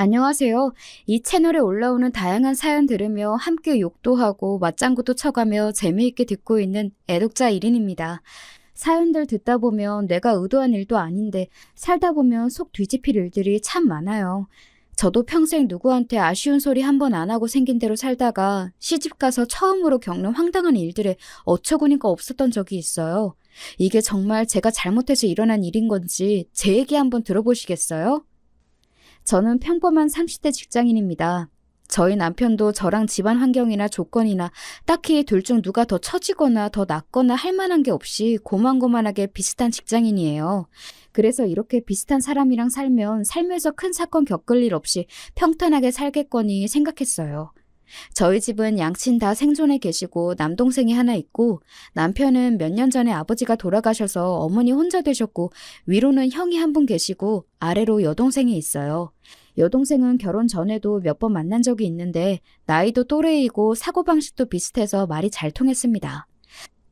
안녕하세요. 이 채널에 올라오는 다양한 사연 들으며 함께 욕도 하고 맞장구도 쳐가며 재미있게 듣고 있는 애독자 1인입니다. 사연들 듣다 보면 내가 의도한 일도 아닌데 살다 보면 속 뒤집힐 일들이 참 많아요. 저도 평생 누구한테 아쉬운 소리 한 번 안 하고 생긴 대로 살다가 시집가서 처음으로 겪는 황당한 일들에 어처구니가 없었던 적이 있어요. 이게 정말 제가 잘못해서 일어난 일인 건지 제 얘기 한번 들어보시겠어요? 저는 평범한 30대 직장인입니다. 저희 남편도 저랑 집안 환경이나 조건이나 딱히 둘 중 누가 더 처지거나 더 낫거나 할 만한 게 없이 고만고만하게 비슷한 직장인이에요. 그래서 이렇게 비슷한 사람이랑 살면 살면서 큰 사건 겪을 일 없이 평탄하게 살겠거니 생각했어요. 저희 집은 양친 다 생존해 계시고 남동생이 하나 있고 남편은 몇 년 전에 아버지가 돌아가셔서 어머니 혼자 되셨고 위로는 형이 한 분 계시고 아래로 여동생이 있어요. 여동생은 결혼 전에도 몇 번 만난 적이 있는데 나이도 또래이고 사고방식도 비슷해서 말이 잘 통했습니다.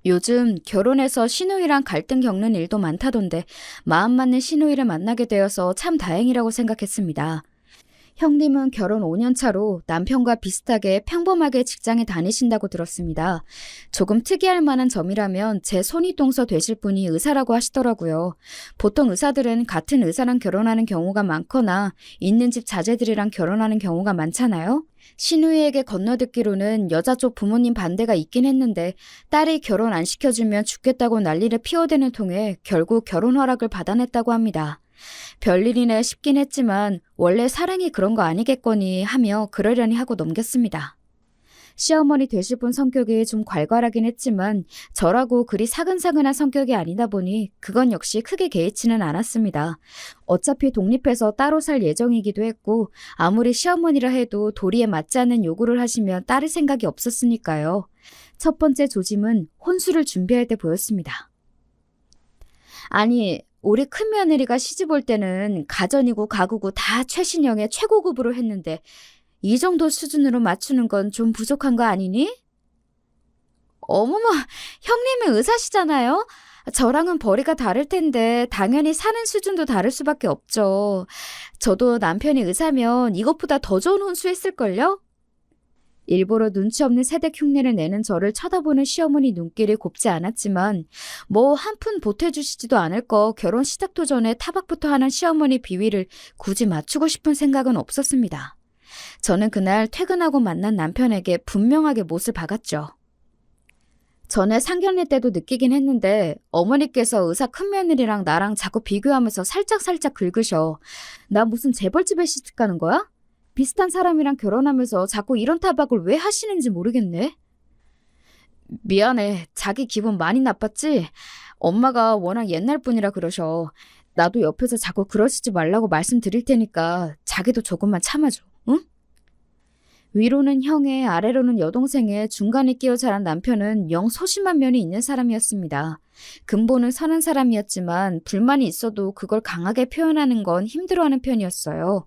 요즘 결혼해서 시누이랑 갈등 겪는 일도 많다던데 마음 맞는 시누이를 만나게 되어서 참 다행이라고 생각했습니다. 형님은 결혼 5년 차로 남편과 비슷하게 평범하게 직장에 다니신다고 들었습니다. 조금 특이할 만한 점이라면 제 손윗동서 되실 분이 의사라고 하시더라고요. 보통 의사들은 같은 의사랑 결혼하는 경우가 많거나 있는 집 자제들이랑 결혼하는 경우가 많잖아요. 시누이에게 건너듣기로는 여자 쪽 부모님 반대가 있긴 했는데 딸이 결혼 안 시켜주면 죽겠다고 난리를 피워대는 통에 결국 결혼 허락을 받아냈다고 합니다. 별일이네 싶긴 했지만 원래 사랑이 그런 거 아니겠거니 하며 그러려니 하고 넘겼습니다. 시어머니 되실 분 성격이 좀 괄괄하긴 했지만 저라고 그리 사근사근한 성격이 아니다 보니 그건 역시 크게 개의치는 않았습니다. 어차피 독립해서 따로 살 예정이기도 했고 아무리 시어머니라 해도 도리에 맞지 않는 요구를 하시면 따를 생각이 없었으니까요. 첫 번째 조짐은 혼수를 준비할 때 보였습니다. 아니, 우리 큰며느리가 시집 올 때는 가전이고 가구고 다 최신형의 최고급으로 했는데 이 정도 수준으로 맞추는 건 좀 부족한 거 아니니? 어머머, 형님은 의사시잖아요? 저랑은 벌이가 다를 텐데 당연히 사는 수준도 다를 수밖에 없죠. 저도 남편이 의사면 이것보다 더 좋은 혼수했을걸요? 일부러 눈치 없는 세대 흉내를 내는 저를 쳐다보는 시어머니 눈길이 곱지 않았지만 뭐 한 푼 보태주시지도 않을 거 결혼 시작도 전에 타박부터 하는 시어머니 비위를 굳이 맞추고 싶은 생각은 없었습니다. 저는 그날 퇴근하고 만난 남편에게 분명하게 못을 박았죠. 전에 상견례 때도 느끼긴 했는데 어머니께서 의사 큰며느리랑 나랑 자꾸 비교하면서 살짝 긁으셔. 나 무슨 재벌집에 시집 가는 거야? 비슷한 사람이랑 결혼하면서 자꾸 이런 타박을 왜 하시는지 모르겠네. 미안해. 자기 기분 많이 나빴지? 엄마가 워낙 옛날 분이라 그러셔. 나도 옆에서 자꾸 그러시지 말라고 말씀드릴 테니까 자기도 조금만 참아줘. 응? 위로는 형에 아래로는 여동생에 중간에 끼어 자란 남편은 영 소심한 면이 있는 사람이었습니다. 근본은 선한 사람이었지만 불만이 있어도 그걸 강하게 표현하는 건 힘들어하는 편이었어요.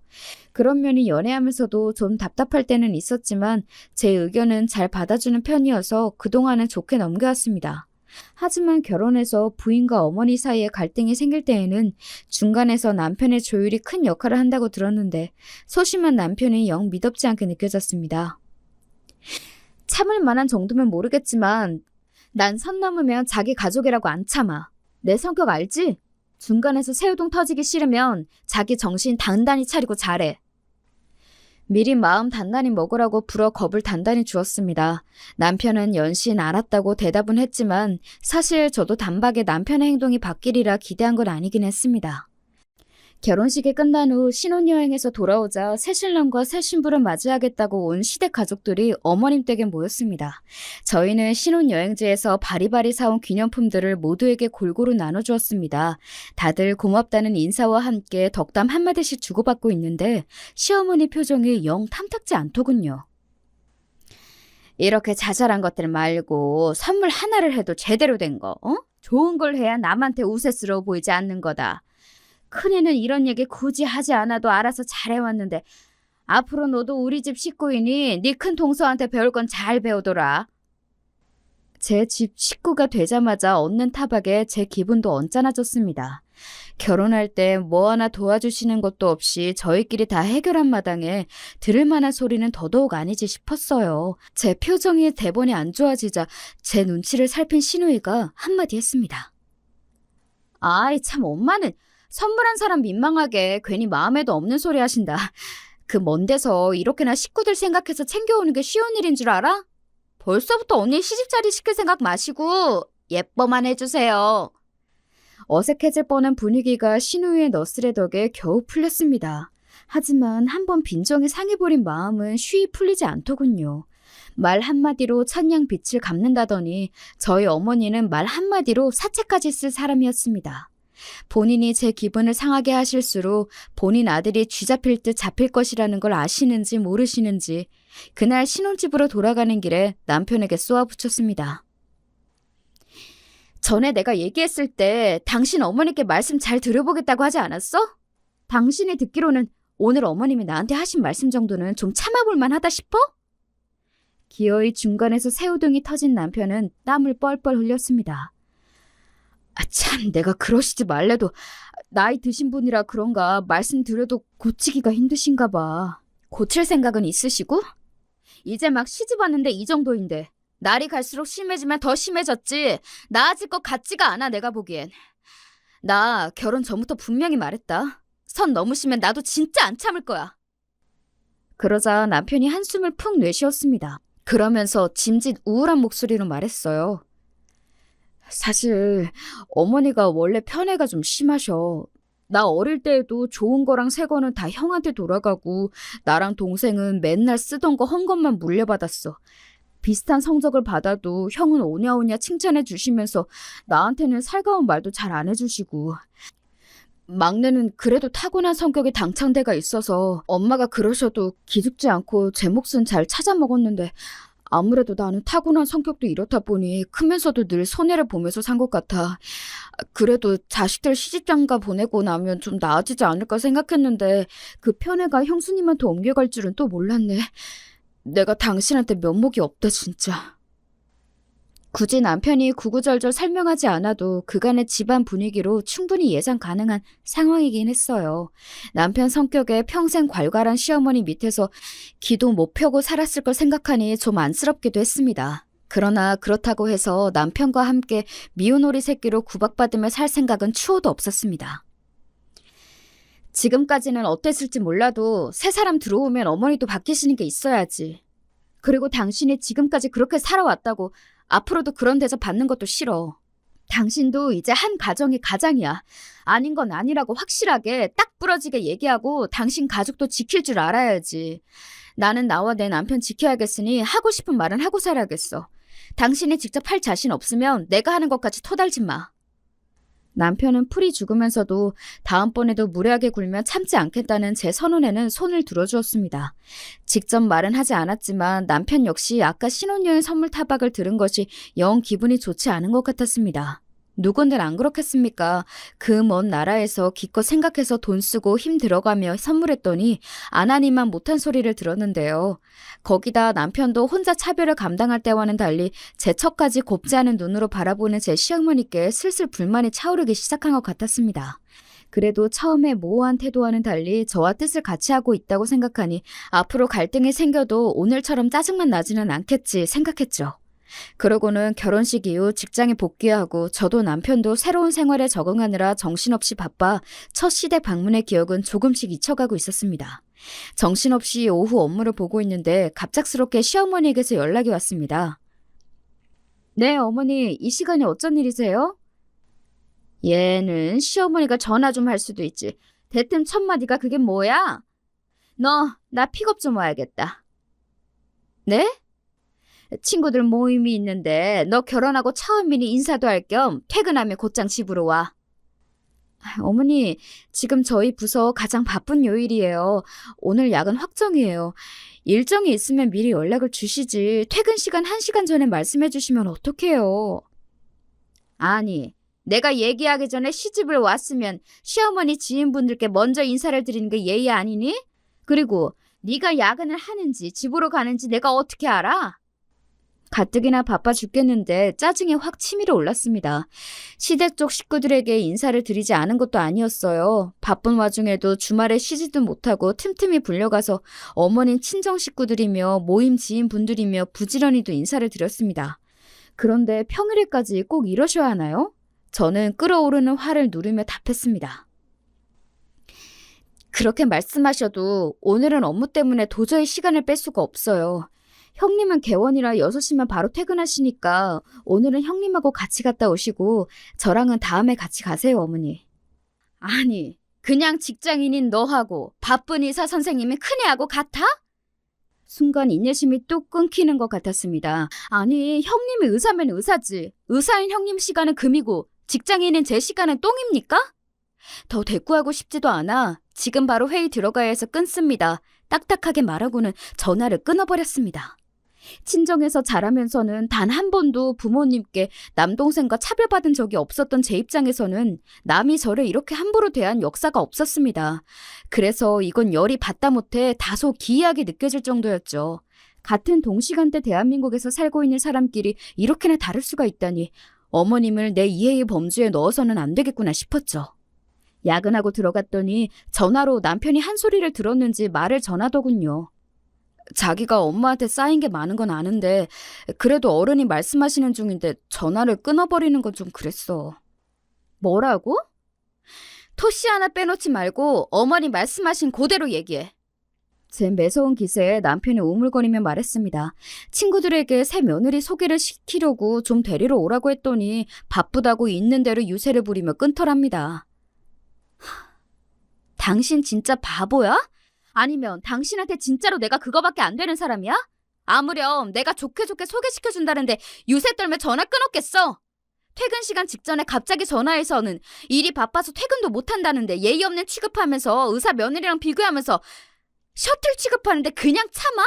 그런 면이 연애하면서도 좀 답답할 때는 있었지만 제 의견은 잘 받아주는 편이어서 그동안은 좋게 넘겨왔습니다. 하지만 결혼해서 부인과 어머니 사이에 갈등이 생길 때에는 중간에서 남편의 조율이 큰 역할을 한다고 들었는데 소심한 남편이 영 미덥지 않게 느껴졌습니다. 참을 만한 정도면 모르겠지만 난 선 넘으면 자기 가족이라고 안 참아. 내 성격 알지? 중간에서 새우동 터지기 싫으면 자기 정신 단단히 차리고 잘해. 미리 마음 단단히 먹으라고 불어 겁을 단단히 주었습니다. 남편은 연신 알았다고 대답은 했지만 사실 저도 단박에 남편의 행동이 바뀌리라 기대한 건 아니긴 했습니다. 결혼식이 끝난 후 신혼여행에서 돌아오자 새신랑과 새신부를 맞이하겠다고 온 시댁 가족들이 어머님 댁에 모였습니다. 저희는 신혼여행지에서 바리바리 사온 기념품들을 모두에게 골고루 나눠주었습니다. 다들 고맙다는 인사와 함께 덕담 한마디씩 주고받고 있는데 시어머니 표정이 영 탐탁지 않더군요. 이렇게 자잘한 것들 말고 선물 하나를 해도 제대로 된 거, 좋은 걸 해야 남한테 우세스러워 보이지 않는 거다. 큰애는 이런 얘기 굳이 하지 않아도 알아서 잘해왔는데 앞으로 너도 우리 집 식구이니 네 큰 동서한테 배울 건 잘 배우더라. 제 집 식구가 되자마자 얻는 타박에 제 기분도 언짢아졌습니다. 결혼할 때 뭐 하나 도와주시는 것도 없이 저희끼리 다 해결한 마당에 들을 만한 소리는 더더욱 아니지 싶었어요. 제 표정이 대번이 안 좋아지자 제 눈치를 살핀 시누이가 한마디 했습니다. 아이 참 엄마는 선물한 사람 민망하게 괜히 마음에도 없는 소리 하신다. 그 먼 데서 이렇게나 식구들 생각해서 챙겨오는 게 쉬운 일인 줄 알아? 벌써부터 언니 시집살이 시킬 생각 마시고 예뻐만 해주세요. 어색해질 뻔한 분위기가 시누이의 너스레 덕에 겨우 풀렸습니다. 하지만 한번 빈정이 상해버린 마음은 쉬이 풀리지 않더군요. 말 한마디로 천냥 빛을 갚는다더니 저희 어머니는 말 한마디로 사채까지 쓸 사람이었습니다. 본인이 제 기분을 상하게 하실수록 본인 아들이 쥐잡힐 듯 잡힐 것이라는 걸 아시는지 모르시는지 그날 신혼집으로 돌아가는 길에 남편에게 쏘아붙였습니다. 전에 내가 얘기했을 때 당신 어머니께 말씀 잘 들어보겠다고 하지 않았어? 당신이 듣기로는 오늘 어머님이 나한테 하신 말씀 정도는 좀 참아볼 만하다 싶어? 기어이 중간에서 새우등이 터진 남편은 땀을 뻘뻘 흘렸습니다. 참 내가 그러시지 말래도 나이 드신 분이라 그런가 말씀드려도 고치기가 힘드신가 봐. 고칠 생각은 있으시고? 이제 막 시집 왔는데 이 정도인데 날이 갈수록 심해지면 더 심해졌지 나아질 것 같지가 않아 내가 보기엔. 나 결혼 전부터 분명히 말했다. 선 넘으시면 나도 진짜 안 참을 거야. 그러자 남편이 한숨을 푹 내쉬었습니다. 그러면서 짐짓 우울한 목소리로 말했어요. 사실 어머니가 원래 편애가 좀 심하셔. 나 어릴 때에도 좋은 거랑 새 거는 다 형한테 돌아가고 나랑 동생은 맨날 쓰던 거 헌 것만 물려받았어. 비슷한 성적을 받아도 형은 오냐오냐 칭찬해 주시면서 나한테는 살가운 말도 잘 안 해주시고 막내는 그래도 타고난 성격에 당창대가 있어서 엄마가 그러셔도 기죽지 않고 제 몫은 잘 찾아 먹었는데 아무래도 나는 타고난 성격도 이렇다 보니 크면서도 늘 손해를 보면서 산 것 같아. 그래도 자식들 시집장가 보내고 나면 좀 나아지지 않을까 생각했는데 그 편애가 형수님한테 옮겨갈 줄은 또 몰랐네. 내가 당신한테 면목이 없다 진짜. 굳이 남편이 구구절절 설명하지 않아도 그간의 집안 분위기로 충분히 예상 가능한 상황이긴 했어요. 남편 성격에 평생 괄괄한 시어머니 밑에서 기도 못 펴고 살았을 걸 생각하니 좀 안쓰럽기도 했습니다. 그러나 그렇다고 해서 남편과 함께 미운 오리 새끼로 구박받으며 살 생각은 추호도 없었습니다. 지금까지는 어땠을지 몰라도 새 사람 들어오면 어머니도 바뀌시는 게 있어야지. 그리고 당신이 지금까지 그렇게 살아왔다고 앞으로도 그런 데서 받는 것도 싫어. 당신도 이제 한 가정이 가장이야. 아닌 건 아니라고 확실하게 딱 부러지게 얘기하고 당신 가족도 지킬 줄 알아야지. 나는 나와 내 남편 지켜야겠으니 하고 싶은 말은 하고 살아야겠어. 당신이 직접 할 자신 없으면 내가 하는 것까지 토달지 마. 남편은 풀이 죽으면서도 다음번에도 무례하게 굴면 참지 않겠다는 제 선언에는 손을 들어주었습니다. 직접 말은 하지 않았지만 남편 역시 아까 신혼여행 선물 타박을 들은 것이 영 기분이 좋지 않은 것 같았습니다. 누군들 안 그렇겠습니까? 그 먼 나라에서 기껏 생각해서 돈 쓰고 힘 들어가며 선물했더니 안 하니만 못한 소리를 들었는데요. 거기다 남편도 혼자 차별을 감당할 때와는 달리 제 척까지 곱지 않은 눈으로 바라보는 제 시어머니께 슬슬 불만이 차오르기 시작한 것 같았습니다. 그래도 처음에 모호한 태도와는 달리 저와 뜻을 같이 하고 있다고 생각하니 앞으로 갈등이 생겨도 오늘처럼 짜증만 나지는 않겠지 생각했죠. 그러고는 결혼식 이후 직장에 복귀하고 저도 남편도 새로운 생활에 적응하느라 정신없이 바빠 첫 시댁 방문의 기억은 조금씩 잊혀가고 있었습니다. 정신없이 오후 업무를 보고 있는데 갑작스럽게 시어머니에게서 연락이 왔습니다. 네, 어머니, 이 시간에 어쩐 일이세요? 얘는 시어머니가 전화 좀 할 수도 있지. 대뜸 첫마디가 그게 뭐야? 나 픽업 좀 와야겠다. 네? 친구들 모임이 있는데 너 결혼하고 처음이니 인사도 할 겸 퇴근하면 곧장 집으로 와. 어머니, 지금 저희 부서 가장 바쁜 요일이에요. 오늘 야근 확정이에요. 일정이 있으면 미리 연락을 주시지. 퇴근 시간 1시간 전에 말씀해 주시면 어떡해요. 아니, 내가 얘기하기 전에 시집을 왔으면 시어머니 지인분들께 먼저 인사를 드리는 게 예의 아니니? 그리고 네가 야근을 하는지 집으로 가는지 내가 어떻게 알아? 가뜩이나 바빠 죽겠는데 짜증이 확 치밀어 올랐습니다. 시댁 쪽 식구들에게 인사를 드리지 않은 것도 아니었어요. 바쁜 와중에도 주말에 쉬지도 못하고 틈틈이 불려가서 어머님 친정 식구들이며 모임 지인분들이며 부지런히도 인사를 드렸습니다. 그런데 평일에까지 꼭 이러셔야 하나요? 저는 끓어오르는 화를 누르며 답했습니다. 그렇게 말씀하셔도 오늘은 업무 때문에 도저히 시간을 뺄 수가 없어요. 형님은 개원이라 6시면 바로 퇴근하시니까 오늘은 형님하고 같이 갔다 오시고 저랑은 다음에 같이 가세요, 어머니. 아니, 그냥 직장인인 너하고 바쁜 의사 선생님이 큰애하고 같아? 순간 인내심이 뚝 끊기는 것 같았습니다. 아니, 형님이 의사면 의사지. 의사인 형님 시간은 금이고 직장인인 제 시간은 똥입니까? 더 대꾸하고 싶지도 않아. 지금 바로 회의 들어가야 해서 끊습니다. 딱딱하게 말하고는 전화를 끊어버렸습니다. 친정에서 자라면서는 단 한 번도 부모님께 남동생과 차별받은 적이 없었던 제 입장에서는 남이 저를 이렇게 함부로 대한 역사가 없었습니다. 그래서 이건 열이 받다 못해 다소 기이하게 느껴질 정도였죠. 같은 동시간대 대한민국에서 살고 있는 사람끼리 이렇게나 다를 수가 있다니 어머님을 내 이해의 범주에 넣어서는 안 되겠구나 싶었죠. 야근하고 들어갔더니 전화로 남편이 한 소리를 들었는지 말을 전하더군요. 자기가 엄마한테 쌓인 게 많은 건 아는데 그래도 어른이 말씀하시는 중인데 전화를 끊어버리는 건 좀 그랬어. 뭐라고? 토씨 하나 빼놓지 말고 어머니 말씀하신 그대로 얘기해. 제 매서운 기세에 남편이 우물거리며 말했습니다. 친구들에게 새 며느리 소개를 시키려고 좀 데리러 오라고 했더니 바쁘다고 있는 대로 유세를 부리며 끊더랍니다. 당신 진짜 바보야? 아니면 당신한테 진짜로 내가 그거밖에 안 되는 사람이야? 아무렴 내가 좋게 소개시켜준다는데 유세 떨며 전화 끊었겠어. 퇴근 시간 직전에 갑자기 전화해서는 일이 바빠서 퇴근도 못한다는데 예의 없는 취급하면서 의사 며느리랑 비교하면서 셔틀 취급하는데 그냥 참아?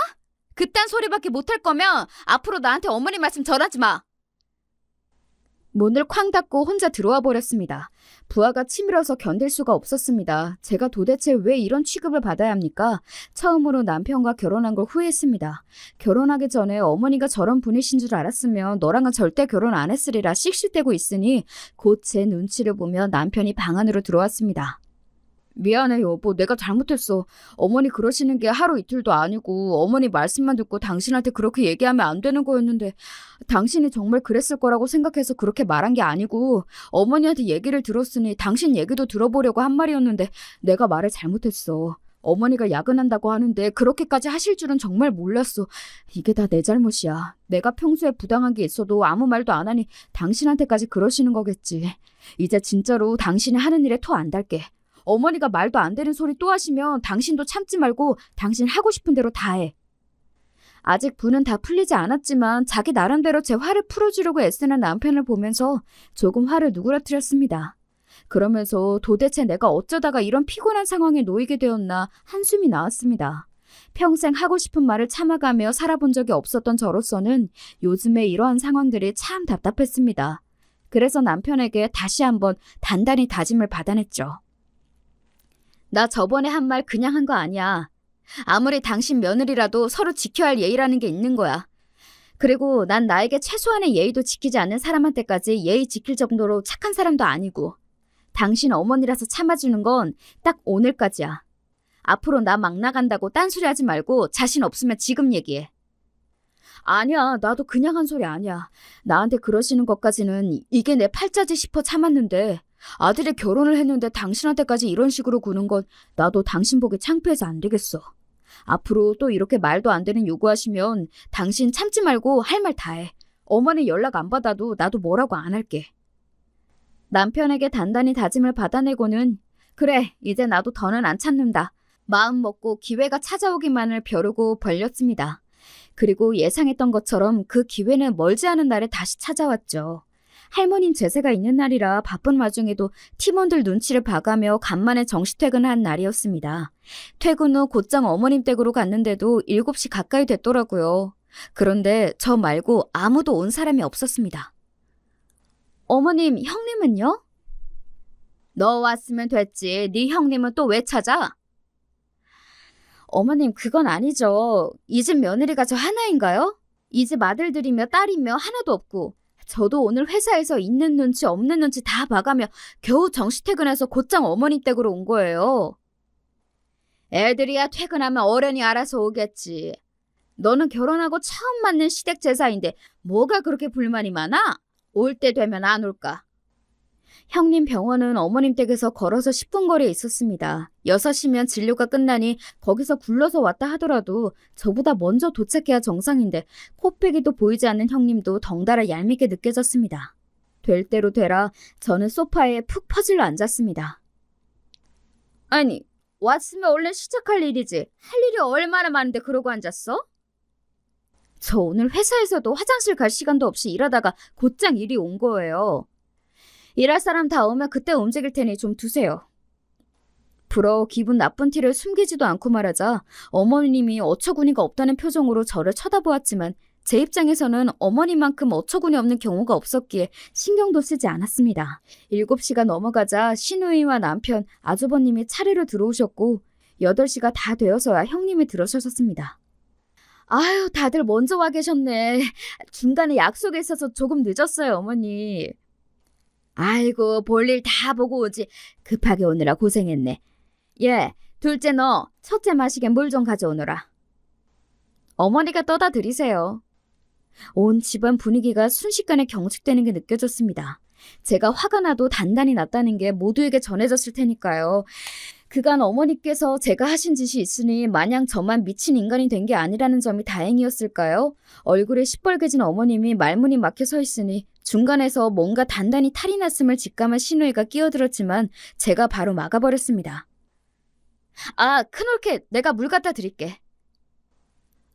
그딴 소리밖에 못할 거면 앞으로 나한테 어머니 말씀 전하지 마. 문을 쾅 닫고 혼자 들어와 버렸습니다. 부하가 치밀어서 견딜 수가 없었습니다. 제가 도대체 왜 이런 취급을 받아야 합니까? 처음으로 남편과 결혼한 걸 후회했습니다. 결혼하기 전에 어머니가 저런 분이신 줄 알았으면 너랑은 절대 결혼 안 했으리라 씩씩대고 있으니 곧 제 눈치를 보며 남편이 방 안으로 들어왔습니다. 미안해 여보, 내가 잘못했어. 어머니 그러시는 게 하루 이틀도 아니고 어머니 말씀만 듣고 당신한테 그렇게 얘기하면 안 되는 거였는데 당신이 정말 그랬을 거라고 생각해서 그렇게 말한 게 아니고 어머니한테 얘기를 들었으니 당신 얘기도 들어보려고 한 말이었는데 내가 말을 잘못했어. 어머니가 야근한다고 하는데 그렇게까지 하실 줄은 정말 몰랐어. 이게 다 내 잘못이야. 내가 평소에 부당한 게 있어도 아무 말도 안 하니 당신한테까지 그러시는 거겠지. 이제 진짜로 당신이 하는 일에 토 안 달게. 어머니가 말도 안 되는 소리 또 하시면 당신도 참지 말고 당신 하고 싶은 대로 다 해. 아직 분은 다 풀리지 않았지만 자기 나름대로 제 화를 풀어주려고 애쓰는 남편을 보면서 조금 화를 누그러뜨렸습니다. 그러면서 도대체 내가 어쩌다가 이런 피곤한 상황에 놓이게 되었나 한숨이 나왔습니다. 평생 하고 싶은 말을 참아가며 살아본 적이 없었던 저로서는 요즘에 이러한 상황들이 참 답답했습니다. 그래서 남편에게 다시 한번 단단히 다짐을 받아냈죠. 나 저번에 한 말 그냥 한 거 아니야. 아무리 당신 며느리라도 서로 지켜야 할 예의라는 게 있는 거야. 그리고 난 나에게 최소한의 예의도 지키지 않는 사람한테까지 예의 지킬 정도로 착한 사람도 아니고 당신 어머니라서 참아주는 건 딱 오늘까지야. 앞으로 나 막 나간다고 딴소리 하지 말고 자신 없으면 지금 얘기해. 아니야, 나도 그냥 한 소리 아니야. 나한테 그러시는 것까지는 이게 내 팔자지 싶어 참았는데 아들이 결혼을 했는데 당신한테까지 이런 식으로 구는 건 나도 당신 보기 창피해서 안 되겠어. 앞으로 또 이렇게 말도 안 되는 요구하시면 당신 참지 말고 할 말 다 해. 어머니 연락 안 받아도 나도 뭐라고 안 할게. 남편에게 단단히 다짐을 받아내고는 그래, 이제 나도 더는 안 참는다. 마음 먹고 기회가 찾아오기만을 벼르고 벌렸습니다. 그리고 예상했던 것처럼 그 기회는 멀지 않은 날에 다시 찾아왔죠. 할머님 제세가 있는 날이라 바쁜 와중에도 팀원들 눈치를 봐가며 간만에 정시퇴근한 날이었습니다. 퇴근 후 곧장 어머님 댁으로 갔는데도 7시 가까이 됐더라고요. 그런데 저 말고 아무도 온 사람이 없었습니다. 어머님, 형님은요? 너 왔으면 됐지. 네 형님은 또 왜 찾아? 어머님, 그건 아니죠. 이 집 며느리가 저 하나인가요? 이 집 아들들이며 딸이며 하나도 없고 저도 오늘 회사에서 있는 눈치 없는 눈치 다 봐가며 겨우 정시 퇴근해서 곧장 어머니 댁으로 온 거예요. 애들이야 퇴근하면 어른이 알아서 오겠지. 너는 결혼하고 처음 맞는 시댁 제사인데 뭐가 그렇게 불만이 많아? 올 때 되면 안 올까? 형님 병원은 어머님 댁에서 걸어서 10분 거리에 있었습니다. 6시면 진료가 끝나니 거기서 굴러서 왔다 하더라도 저보다 먼저 도착해야 정상인데 코빼기도 보이지 않는 형님도 덩달아 얄밉게 느껴졌습니다. 될 대로 되라 저는 소파에 푹 퍼질러 앉았습니다. 아니, 왔으면 얼른 시작할 일이지. 할 일이 얼마나 많은데 그러고 앉았어? 저 오늘 회사에서도 화장실 갈 시간도 없이 일하다가 곧장 일이 온 거예요. 일할 사람 다 오면 그때 움직일 테니 좀 두세요. 부러워 기분 나쁜 티를 숨기지도 않고 말하자 어머님이 어처구니가 없다는 표정으로 저를 쳐다보았지만 제 입장에서는 어머니만큼 어처구니 없는 경우가 없었기에 신경도 쓰지 않았습니다. 7시가 넘어가자 시누이와 남편, 아주버님이 차례로 들어오셨고 8시가 다 되어서야 형님이 들어서셨습니다. 아유, 다들 먼저 와 계셨네. 중간에 약속에 있어서 조금 늦었어요, 어머니. 아이고, 볼일 다 보고 오지. 급하게 오느라 고생했네. 예, 둘째 너 첫째 마시게 물 좀 가져오너라. 어머니가 떠다 드리세요. 온 집안 분위기가 순식간에 경직되는 게 느껴졌습니다. 제가 화가 나도 단단히 났다는 게 모두에게 전해졌을 테니까요. 그간 어머니께서 제가 하신 짓이 있으니 마냥 저만 미친 인간이 된 게 아니라는 점이 다행이었을까요? 얼굴에 시뻘개진 어머님이 말문이 막혀 서 있으니 중간에서 뭔가 단단히 탈이 났음을 직감한 시누이가 끼어들었지만 제가 바로 막아버렸습니다. 아, 큰올케 내가 물 갖다 드릴게.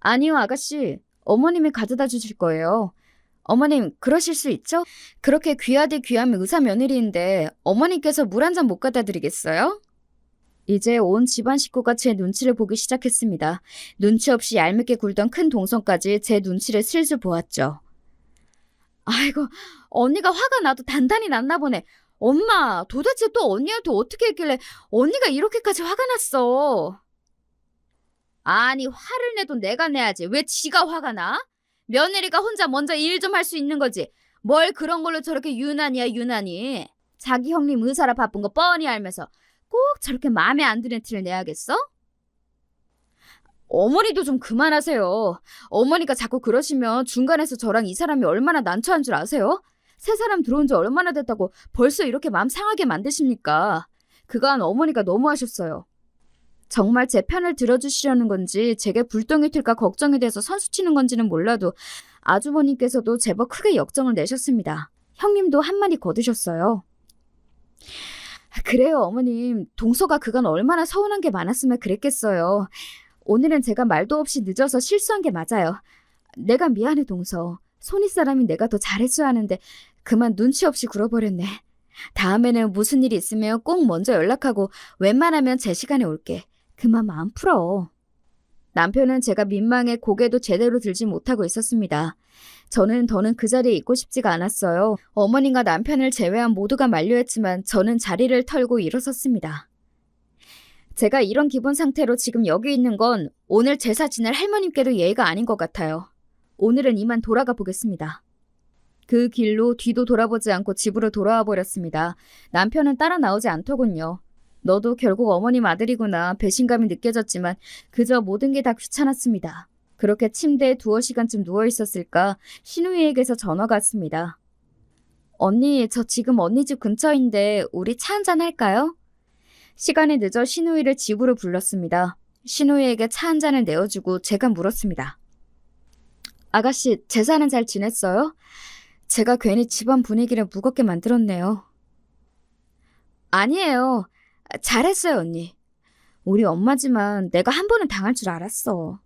아니요, 아가씨. 어머님이 가져다 주실 거예요. 어머님, 그러실 수 있죠? 그렇게 귀하디 귀하면 의사 며느리인데 어머님께서 물 한 잔 못 갖다 드리겠어요? 이제 온 집안 식구가 제 눈치를 보기 시작했습니다. 눈치 없이 얄밉게 굴던 큰 동성까지 제 눈치를 슬슬 보았죠. 아이고, 언니가 화가 나도 단단히 났나 보네. 엄마, 도대체 또 언니한테 어떻게 했길래 언니가 이렇게까지 화가 났어? 아니, 화를 내도 내가 내야지. 왜 지가 화가 나? 며느리가 혼자 먼저 일 좀 할 수 있는 거지. 뭘 그런 걸로 저렇게 유난이야, 유난히. 자기 형님 의사라 바쁜 거 뻔히 알면서 꼭 저렇게 마음에 안 드는 티를 내야겠어? 어머니도 좀 그만하세요. 어머니가 자꾸 그러시면 중간에서 저랑 이 사람이 얼마나 난처한 줄 아세요? 새 사람 들어온 지 얼마나 됐다고 벌써 이렇게 마음 상하게 만드십니까? 그간 어머니가 너무하셨어요. 정말 제 편을 들어주시려는 건지 제게 불똥이 튈까 걱정이 돼서 선수치는 건지는 몰라도 아주버님께서도 제법 크게 역정을 내셨습니다. 형님도 한마디 거두셨어요. 그래요, 어머님. 동서가 그간 얼마나 서운한 게 많았으면 그랬겠어요. 오늘은 제가 말도 없이 늦어서 실수한 게 맞아요. 내가 미안해, 동서. 손윗사람이 내가 더 잘했어야 하는데 그만 눈치 없이 굴어버렸네. 다음에는 무슨 일이 있으면 꼭 먼저 연락하고 웬만하면 제 시간에 올게. 그만 마음 풀어. 남편은 제가 민망해 고개도 제대로 들지 못하고 있었습니다. 저는 더는 그 자리에 있고 싶지가 않았어요. 어머님과 남편을 제외한 모두가 만류했지만 저는 자리를 털고 일어섰습니다. 제가 이런 기분 상태로 지금 여기 있는 건 오늘 제사 지낼 할머님께도 예의가 아닌 것 같아요. 오늘은 이만 돌아가 보겠습니다. 그 길로 뒤도 돌아보지 않고 집으로 돌아와 버렸습니다. 남편은 따라 나오지 않더군요. 너도 결국 어머님 아들이구나 배신감이 느껴졌지만 그저 모든 게 다 귀찮았습니다. 그렇게 침대에 2시간쯤 누워있었을까 시누이에게서 전화가 왔습니다. 언니, 저 지금 언니 집 근처인데 우리 차 한잔 할까요? 시간이 늦어 시누이를 집으로 불렀습니다. 시누이에게 차 한 잔을 내어주고 제가 물었습니다. 아가씨, 제사는 잘 지냈어요? 제가 괜히 집안 분위기를 무겁게 만들었네요. 아니에요. 잘했어요, 언니. 우리 엄마지만 내가 한 번은 당할 줄 알았어.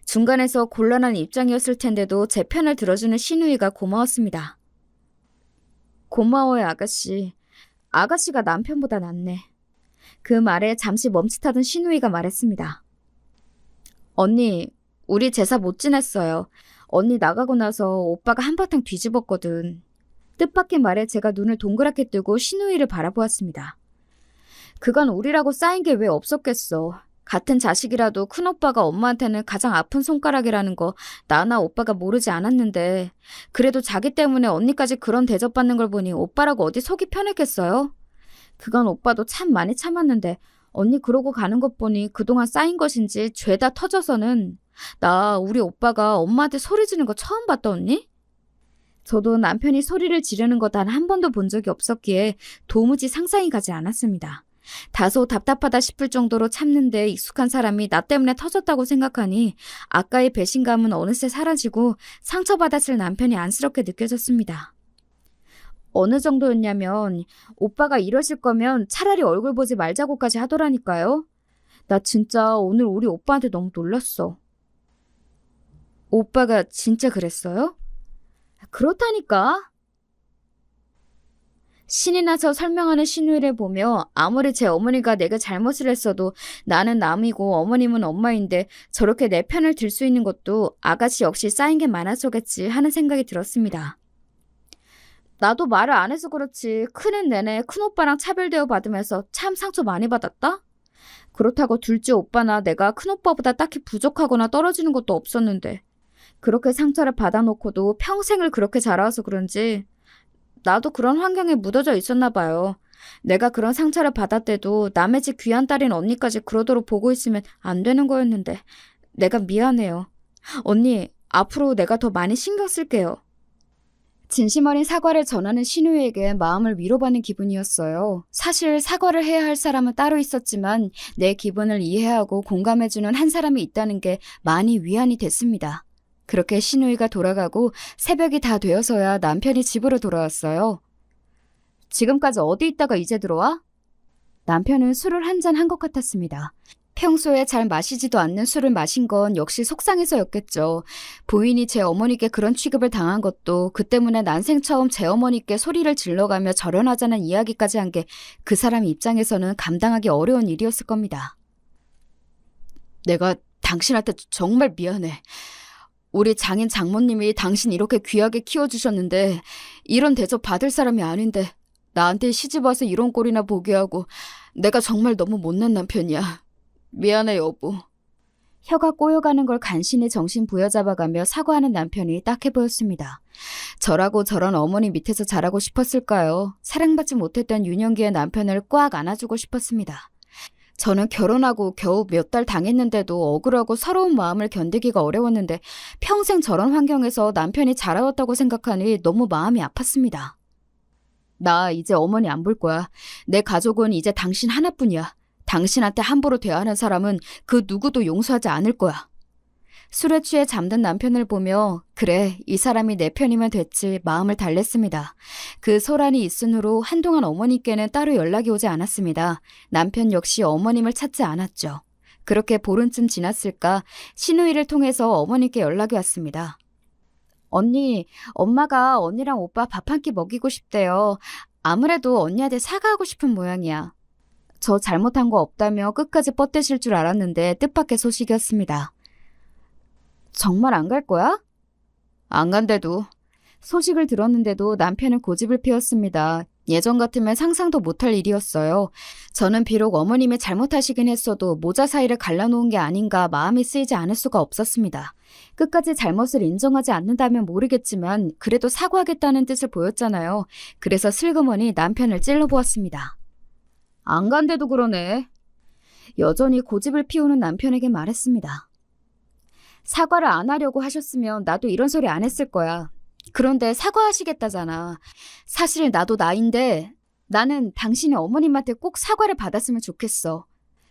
중간에서 곤란한 입장이었을 텐데도 제 편을 들어주는 시누이가 고마웠습니다. 고마워요, 아가씨. 아가씨가 남편보다 낫네. 그 말에 잠시 멈칫하던 시누이가 말했습니다. 언니, 우리 제사 못 지냈어요. 언니 나가고 나서 오빠가 한바탕 뒤집었거든. 뜻밖의 말에 제가 눈을 동그랗게 뜨고 시누이를 바라보았습니다. 그간 우리라고 쌓인 게 왜 없었겠어. 같은 자식이라도 큰오빠가 엄마한테는 가장 아픈 손가락이라는 거 나나 오빠가 모르지 않았는데 그래도 자기 때문에 언니까지 그런 대접받는 걸 보니 오빠라고 어디 속이 편했겠어요? 그건 오빠도 참 많이 참았는데 언니 그러고 가는 것 보니 그동안 쌓인 것인지 죄다 터져서는 나 우리 오빠가 엄마한테 소리 지르는 거 처음 봤다 언니? 저도 남편이 소리를 지르는 거 단 한 번도 본 적이 없었기에 도무지 상상이 가지 않았습니다. 다소 답답하다 싶을 정도로 참는데 익숙한 사람이 나 때문에 터졌다고 생각하니 아까의 배신감은 어느새 사라지고 상처받았을 남편이 안쓰럽게 느껴졌습니다. 어느 정도였냐면 오빠가 이러실 거면 차라리 얼굴 보지 말자고까지 하더라니까요. 나 진짜 오늘 우리 오빠한테 너무 놀랐어. 오빠가 진짜 그랬어요? 그렇다니까. 신이 나서 설명하는 신우이를 보며 아무리 제 어머니가 내가 잘못을 했어도 나는 남이고 어머님은 엄마인데 저렇게 내 편을 들 수 있는 것도 아가씨 역시 쌓인 게 많아서겠지 하는 생각이 들었습니다. 나도 말을 안 해서 그렇지 크는 내내 큰오빠랑 차별대우 받으면서 참 상처 많이 받았다? 그렇다고 둘째 오빠나 내가 큰오빠보다 딱히 부족하거나 떨어지는 것도 없었는데 그렇게 상처를 받아놓고도 평생을 그렇게 자라와서 그런지 나도 그런 환경에 묻어져 있었나 봐요. 내가 그런 상처를 받았대도 남의 집 귀한 딸인 언니까지 그러도록 보고 있으면 안 되는 거였는데 내가 미안해요. 언니, 앞으로 내가 더 많이 신경 쓸게요. 진심 어린 사과를 전하는 신우에게 마음을 위로받는 기분이었어요. 사실 사과를 해야 할 사람은 따로 있었지만 내 기분을 이해하고 공감해주는 한 사람이 있다는 게 많이 위안이 됐습니다. 그렇게 신우이가 돌아가고 새벽이 다 되어서야 남편이 집으로 돌아왔어요. 지금까지 어디 있다가 이제 들어와? 남편은 술을 한 잔 한 것 같았습니다. 평소에 잘 마시지도 않는 술을 마신 건 역시 속상해서였겠죠. 부인이 제 어머니께 그런 취급을 당한 것도 그 때문에 난생 처음 제 어머니께 소리를 질러가며 절연하자는 이야기까지 한 게 그 사람 입장에서는 감당하기 어려운 일이었을 겁니다. 내가 당신한테 정말 미안해. 우리 장인 장모님이 당신 이렇게 귀하게 키워주셨는데 이런 대접 받을 사람이 아닌데 나한테 시집와서 이런 꼴이나 보게 하고 내가 정말 너무 못난 남편이야. 미안해 여보. 혀가 꼬여가는 걸 간신히 정신 부여잡아가며 사과하는 남편이 딱해 보였습니다. 저라고 저런 어머니 밑에서 자라고 싶었을까요? 사랑받지 못했던 유년기의 남편을 꽉 안아주고 싶었습니다. 저는 결혼하고 겨우 몇 달 당했는데도 억울하고 서러운 마음을 견디기가 어려웠는데 평생 저런 환경에서 남편이 자라왔다고 생각하니 너무 마음이 아팠습니다. 나 이제 어머니 안 볼 거야. 내 가족은 이제 당신 하나뿐이야. 당신한테 함부로 대하는 사람은 그 누구도 용서하지 않을 거야. 술에 취해 잠든 남편을 보며 그래 이 사람이 내 편이면 됐지 마음을 달랬습니다. 그 소란이 있은 후로 한동안 어머니께는 따로 연락이 오지 않았습니다. 남편 역시 어머님을 찾지 않았죠. 그렇게 보름쯤 지났을까 신우이를 통해서 어머니께 연락이 왔습니다. 언니, 엄마가 언니랑 오빠 밥 한 끼 먹이고 싶대요. 아무래도 언니한테 사과하고 싶은 모양이야. 저 잘못한 거 없다며 끝까지 뻗대실 줄 알았는데 뜻밖의 소식이었습니다. 정말 안 갈 거야? 안 간대도. 소식을 들었는데도 남편은 고집을 피웠습니다. 예전 같으면 상상도 못할 일이었어요. 저는 비록 어머님이 잘못하시긴 했어도 모자 사이를 갈라놓은 게 아닌가 마음이 쓰이지 않을 수가 없었습니다. 끝까지 잘못을 인정하지 않는다면 모르겠지만 그래도 사과하겠다는 뜻을 보였잖아요. 그래서 슬그머니 남편을 찔러보았습니다. 안 간대도 그러네. 여전히 고집을 피우는 남편에게 말했습니다. 사과를 안 하려고 하셨으면 나도 이런 소리 안 했을 거야. 그런데 사과하시겠다잖아. 사실 나도 나인데 나는 당신이 어머님한테 꼭 사과를 받았으면 좋겠어.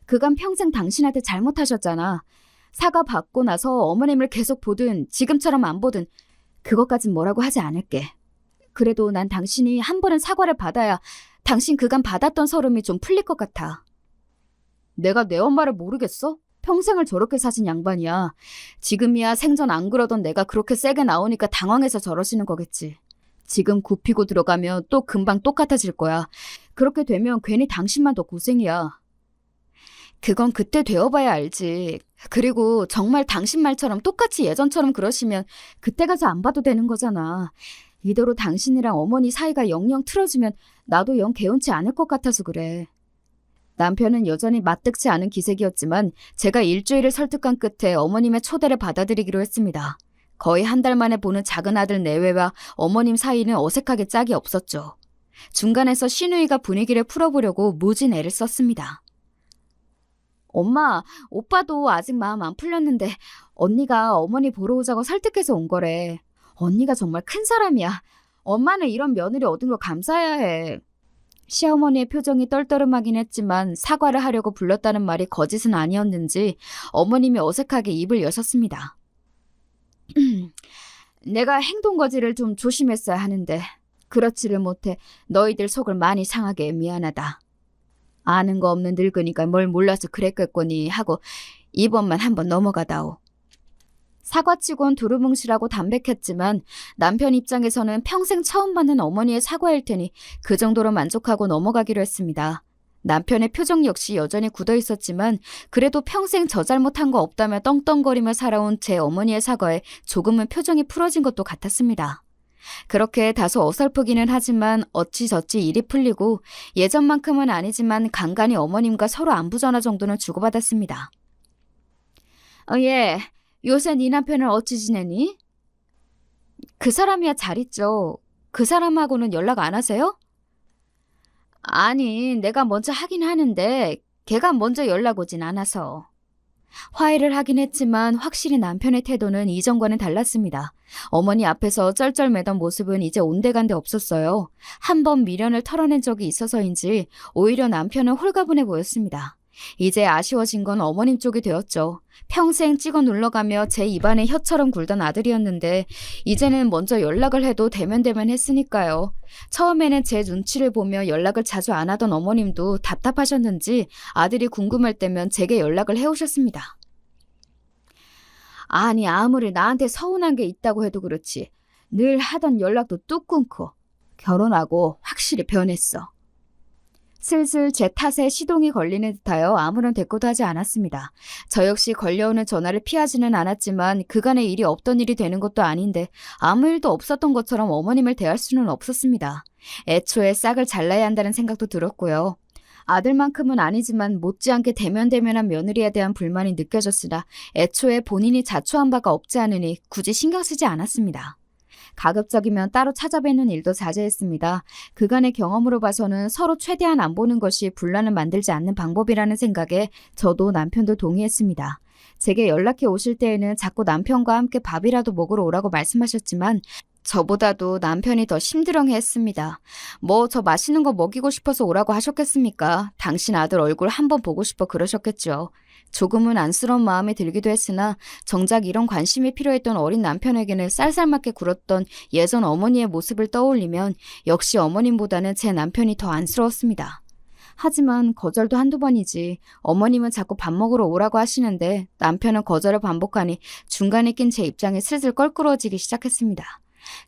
그간 평생 당신한테 잘못하셨잖아. 사과 받고 나서 어머님을 계속 보든 지금처럼 안 보든 그것까진 뭐라고 하지 않을게. 그래도 난 당신이 한 번은 사과를 받아야 당신 그간 받았던 서름이 좀 풀릴 것 같아. 내가 내 엄마를 모르겠어? 평생을 저렇게 사신 양반이야. 지금이야 생전 안 그러던 내가 그렇게 세게 나오니까 당황해서 저러시는 거겠지. 지금 굽히고 들어가면 또 금방 똑같아질 거야. 그렇게 되면 괜히 당신만 더 고생이야. 그건 그때 되어봐야 알지. 그리고 정말 당신 말처럼 똑같이 예전처럼 그러시면 그때 가서 안 봐도 되는 거잖아. 이대로 당신이랑 어머니 사이가 영영 틀어지면 나도 영 개운치 않을 것 같아서 그래. 남편은 여전히 마뜩지 않은 기색이었지만 제가 일주일을 설득한 끝에 어머님의 초대를 받아들이기로 했습니다. 거의 한 달 만에 보는 작은 아들 내외와 어머님 사이는 어색하게 짝이 없었죠. 중간에서 신우이가 분위기를 풀어보려고 무진 애를 썼습니다. 엄마, 오빠도 아직 마음 안 풀렸는데 언니가 어머니 보러 오자고 설득해서 온 거래. 언니가 정말 큰 사람이야. 엄마는 이런 며느리 얻은 거 감사해야 해. 시어머니의 표정이 떨떠름하긴 했지만 사과를 하려고 불렀다는 말이 거짓은 아니었는지 어머님이 어색하게 입을 여셨습니다. 내가 행동거지를 좀 조심했어야 하는데 그렇지를 못해 너희들 속을 많이 상하게 미안하다. 아는 거 없는 늙으니까 뭘 몰라서 그랬겠거니 하고 이번만 한번 넘어가다오. 사과치곤 두루뭉실하고 담백했지만 남편 입장에서는 평생 처음 받는 어머니의 사과일 테니 그 정도로 만족하고 넘어가기로 했습니다. 남편의 표정 역시 여전히 굳어 있었지만 그래도 평생 저 잘못한 거 없다며 떵떵거리며 살아온 제 어머니의 사과에 조금은 표정이 풀어진 것도 같았습니다. 그렇게 다소 어설프기는 하지만 어찌저찌 일이 풀리고 예전만큼은 아니지만 간간히 어머님과 서로 안부 전화 정도는 주고받았습니다. 예, 요새 네 남편은 어찌 지내니? 그 사람이야 잘 있죠. 그 사람하고는 연락 안 하세요? 아니, 내가 먼저 하긴 하는데 걔가 먼저 연락 오진 않아서. 화해를 하긴 했지만 확실히 남편의 태도는 이전과는 달랐습니다. 어머니 앞에서 쩔쩔매던 모습은 이제 온데간데 없었어요. 한 번 미련을 털어낸 적이 있어서인지 오히려 남편은 홀가분해 보였습니다. 이제 아쉬워진 건 어머님 쪽이 되었죠. 평생 찍어 눌러가며 제 입안에 혀처럼 굴던 아들이었는데 이제는 먼저 연락을 해도 대면대면 했으니까요. 처음에는 제 눈치를 보며 연락을 자주 안 하던 어머님도 답답하셨는지 아들이 궁금할 때면 제게 연락을 해오셨습니다. 아니 아무리 나한테 서운한 게 있다고 해도 그렇지 늘 하던 연락도 뚝 끊고 결혼하고 확실히 변했어. 슬슬 제 탓에 시동이 걸리는 듯하여 아무런 대꾸도 하지 않았습니다. 저 역시 걸려오는 전화를 피하지는 않았지만 그간의 일이 없던 일이 되는 것도 아닌데 아무 일도 없었던 것처럼 어머님을 대할 수는 없었습니다. 애초에 싹을 잘라야 한다는 생각도 들었고요. 아들만큼은 아니지만 못지않게 대면대면한 며느리에 대한 불만이 느껴졌으나 애초에 본인이 자초한 바가 없지 않으니 굳이 신경 쓰지 않았습니다. 가급적이면 따로 찾아뵙는 일도 자제했습니다. 그간의 경험으로 봐서는 서로 최대한 안 보는 것이 분란을 만들지 않는 방법이라는 생각에 저도 남편도 동의했습니다. 제게 연락해 오실 때에는 자꾸 남편과 함께 밥이라도 먹으러 오라고 말씀하셨지만 저보다도 남편이 더 심드렁해했습니다. 뭐 저 맛있는 거 먹이고 싶어서 오라고 하셨겠습니까? 당신 아들 얼굴 한번 보고 싶어 그러셨겠죠. 조금은 안쓰러운 마음이 들기도 했으나 정작 이런 관심이 필요했던 어린 남편에게는 쌀쌀맞게 굴었던 예전 어머니의 모습을 떠올리면 역시 어머님보다는 제 남편이 더 안쓰러웠습니다. 하지만 거절도 한두 번이지 어머님은 자꾸 밥 먹으러 오라고 하시는데 남편은 거절을 반복하니 중간에 낀 제 입장이 슬슬 껄끄러워지기 시작했습니다.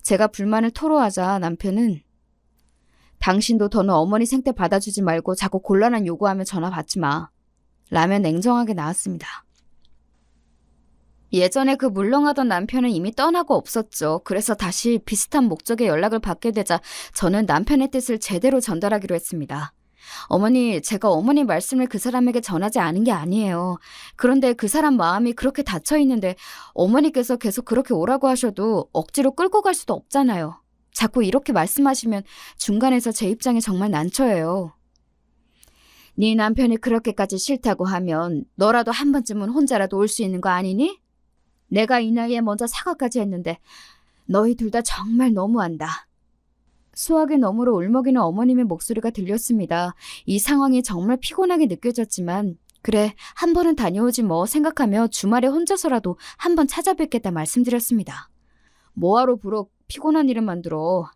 제가 불만을 토로하자 남편은 당신도 더는 어머니 생태 받아주지 말고 자꾸 곤란한 요구하면 전화 받지 마. 라며 냉정하게 나왔습니다. 예전에 그 물렁하던 남편은 이미 떠나고 없었죠. 그래서 다시 비슷한 목적의 연락을 받게 되자 저는 남편의 뜻을 제대로 전달하기로 했습니다. 어머니, 제가 어머니 말씀을 그 사람에게 전하지 않은 게 아니에요. 그런데 그 사람 마음이 그렇게 닫혀 있는데 어머니께서 계속 그렇게 오라고 하셔도 억지로 끌고 갈 수도 없잖아요. 자꾸 이렇게 말씀하시면 중간에서 제 입장이 정말 난처해요. 네 남편이 그렇게까지 싫다고 하면 너라도 한 번쯤은 혼자라도 올 수 있는 거 아니니? 내가 이 나이에 먼저 사과까지 했는데 너희 둘 다 정말 너무한다. 수화기 너머로 울먹이는 어머님의 목소리가 들렸습니다. 이 상황이 정말 피곤하게 느껴졌지만 그래 한 번은 다녀오지 뭐 생각하며 주말에 혼자서라도 한 번 찾아뵙겠다 말씀드렸습니다. 뭐하러 부록 피곤한 일을 만들어.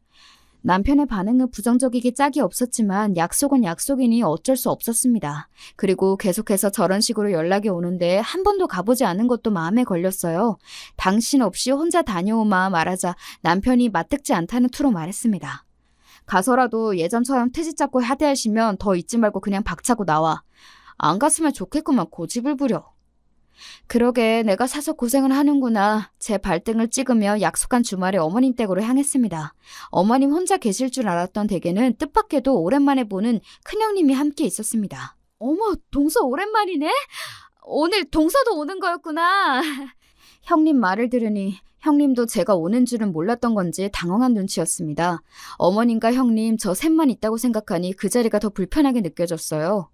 남편의 반응은 부정적이기 짝이 없었지만 약속은 약속이니 어쩔 수 없었습니다. 그리고 계속해서 저런 식으로 연락이 오는데 한 번도 가보지 않은 것도 마음에 걸렸어요. 당신 없이 혼자 다녀오마 말하자 남편이 맞듣지 않다는 투로 말했습니다. 가서라도 예전처럼 트집 잡고 하대하시면 더 있지 말고 그냥 박차고 나와. 안 갔으면 좋겠구만 고집을 부려. 그러게 내가 사서 고생을 하는구나. 제 발등을 찍으며 약속한 주말에 어머님 댁으로 향했습니다. 어머님 혼자 계실 줄 알았던 댁에는 뜻밖에도 오랜만에 보는 큰형님이 함께 있었습니다. 어머, 동서 오랜만이네? 오늘 동서도 오는 거였구나. 형님 말을 들으니 형님도 제가 오는 줄은 몰랐던 건지 당황한 눈치였습니다. 어머님과 형님 저 셋만 있다고 생각하니 그 자리가 더 불편하게 느껴졌어요.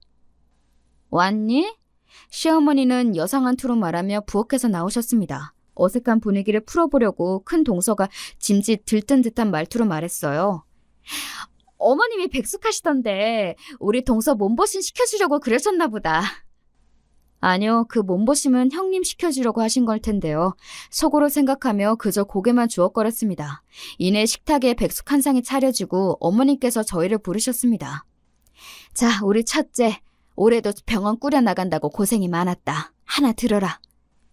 왔니? 시어머니는 여상한 투로 말하며 부엌에서 나오셨습니다. 어색한 분위기를 풀어보려고 큰 동서가 짐짓 들뜬 듯한 말투로 말했어요. 어머님이 백숙하시던데 우리 동서 몸보신 시켜주려고 그러셨나 보다. 아니요, 그 몸보심은 형님 시켜주려고 하신 걸 텐데요. 속으로 생각하며 그저 고개만 주걱거렸습니다. 이내 식탁에 백숙 한 상이 차려지고 어머님께서 저희를 부르셨습니다. 자, 우리 첫째, 올해도 병원 꾸려나간다고 고생이 많았다. 하나 들어라.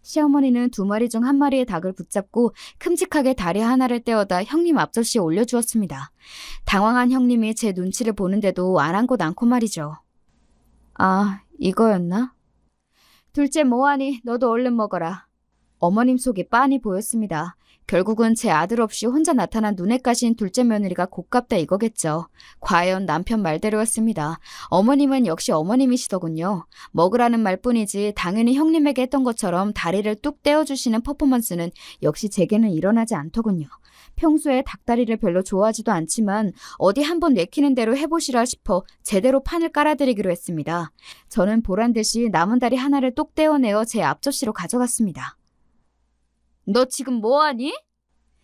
시어머니는 2마리 중 1마리의 닭을 붙잡고 큼직하게 다리 하나를 떼어다 형님 앞접시에 올려주었습니다. 당황한 형님이 제 눈치를 보는데도 아랑곳 않고 말이죠. 아, 이거였나? 둘째 뭐하니? 너도 얼른 먹어라. 어머님 속이 빤히 보였습니다. 결국은 제 아들 없이 혼자 나타난 눈에 까신 둘째 며느리가 고깝다 이거겠죠. 과연 남편 말대로였습니다. 어머님은 역시 어머님이시더군요. 먹으라는 말뿐이지 당연히 형님에게 했던 것처럼 다리를 뚝 떼어주시는 퍼포먼스는 역시 제게는 일어나지 않더군요. 평소에 닭다리를 별로 좋아하지도 않지만 어디 한번 내키는 대로 해보시라 싶어 제대로 판을 깔아드리기로 했습니다. 저는 보란듯이 남은 다리 하나를 똑 떼어내어 제 앞접시로 가져갔습니다. 너 지금 뭐하니?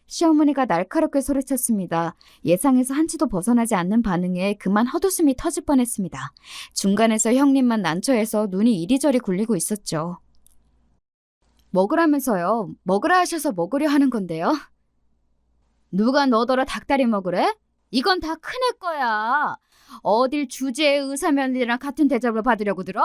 시어머니가 날카롭게 소리쳤습니다. 예상에서 한치도 벗어나지 않는 반응에 그만 헛웃음이 터질 뻔했습니다. 중간에서 형님만 난처해서 눈이 이리저리 굴리고 있었죠. 먹으라면서요. 먹으라 하셔서 먹으려 하는 건데요. 누가 너더러 닭다리 먹으래? 이건 다 큰애 거야. 어딜 주제의 의사면이랑 같은 대접을 받으려고 들어?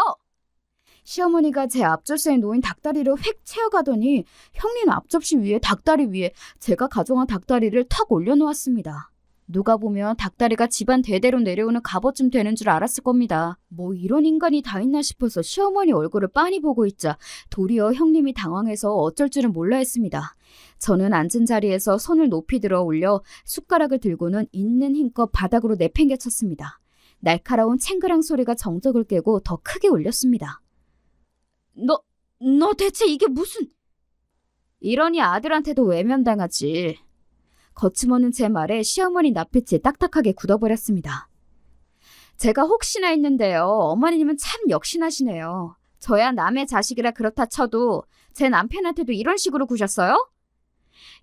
시어머니가 제 앞접시에 놓인 닭다리를 휙 채워가더니 형님 앞접시 위에 닭다리 위에 제가 가져간 닭다리를 턱 올려놓았습니다. 누가 보면 닭다리가 집안 대대로 내려오는 갑옷쯤 되는 줄 알았을 겁니다. 뭐 이런 인간이 다 있나 싶어서 시어머니 얼굴을 빤히 보고 있자 도리어 형님이 당황해서 어쩔 줄은 몰라 했습니다. 저는 앉은 자리에서 손을 높이 들어 올려 숟가락을 들고는 있는 힘껏 바닥으로 내팽개쳤습니다. 날카로운 챙그랑 소리가 정적을 깨고 더 크게 울렸습니다. 너 대체 이게 무슨... 이러니 아들한테도 외면당하지. 거침없는 제 말에 시어머니 낯빛이 딱딱하게 굳어버렸습니다. 제가 혹시나 했는데요. 어머님은 참 역신하시네요. 저야 남의 자식이라 그렇다 쳐도 제 남편한테도 이런 식으로 구셨어요?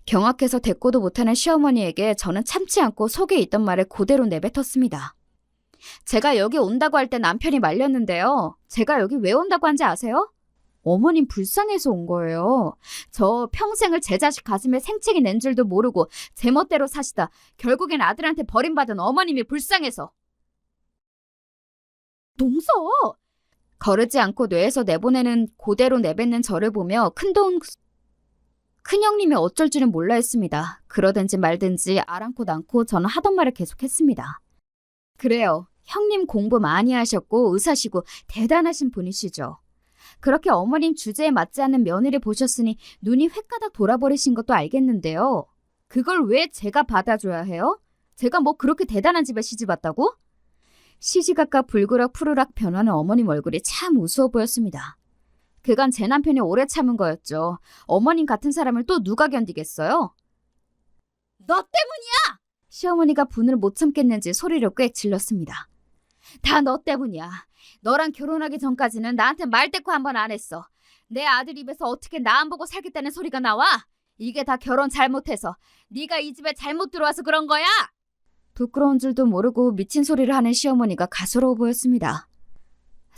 경악해서 대꾸도 못하는 시어머니에게 저는 참지 않고 속에 있던 말을 그대로 내뱉었습니다. 제가 여기 온다고 할 때 남편이 말렸는데요. 제가 여기 왜 온다고 한지 아세요? 어머님 불쌍해서 온 거예요. 저 평생을 제 자식 가슴에 생채기 낸 줄도 모르고 제멋대로 사시다 결국엔 아들한테 버림받은 어머님이 불쌍해서. 동서! 거르지 않고 뇌에서 내보내는 그대로 내뱉는 저를 보며 큰형님이 어쩔 줄은 몰라 했습니다. 그러든지 말든지 아랑곳 않고 저는 하던 말을 계속했습니다. 그래요. 형님 공부 많이 하셨고 의사시고 대단하신 분이시죠. 그렇게 어머님 주제에 맞지 않는 며느리 보셨으니 눈이 횟가닥 돌아버리신 것도 알겠는데요. 그걸 왜 제가 받아줘야 해요? 제가 뭐 그렇게 대단한 집에 시집왔다고? 시시각각 불그락 푸르락 변하는 어머님 얼굴이 참 우스워 보였습니다. 그간 제 남편이 오래 참은 거였죠. 어머님 같은 사람을 또 누가 견디겠어요? 너 때문이야! 시어머니가 분을 못 참겠는지 소리를 꽥 질렀습니다. 다 너 때문이야. 너랑 결혼하기 전까지는 나한테 말대꾸 한 번 안 했어. 내 아들 입에서 어떻게 나 안 보고 살겠다는 소리가 나와? 이게 다 결혼 잘못해서 네가 이 집에 잘못 들어와서 그런 거야? 부끄러운 줄도 모르고 미친 소리를 하는 시어머니가 가소로워 보였습니다.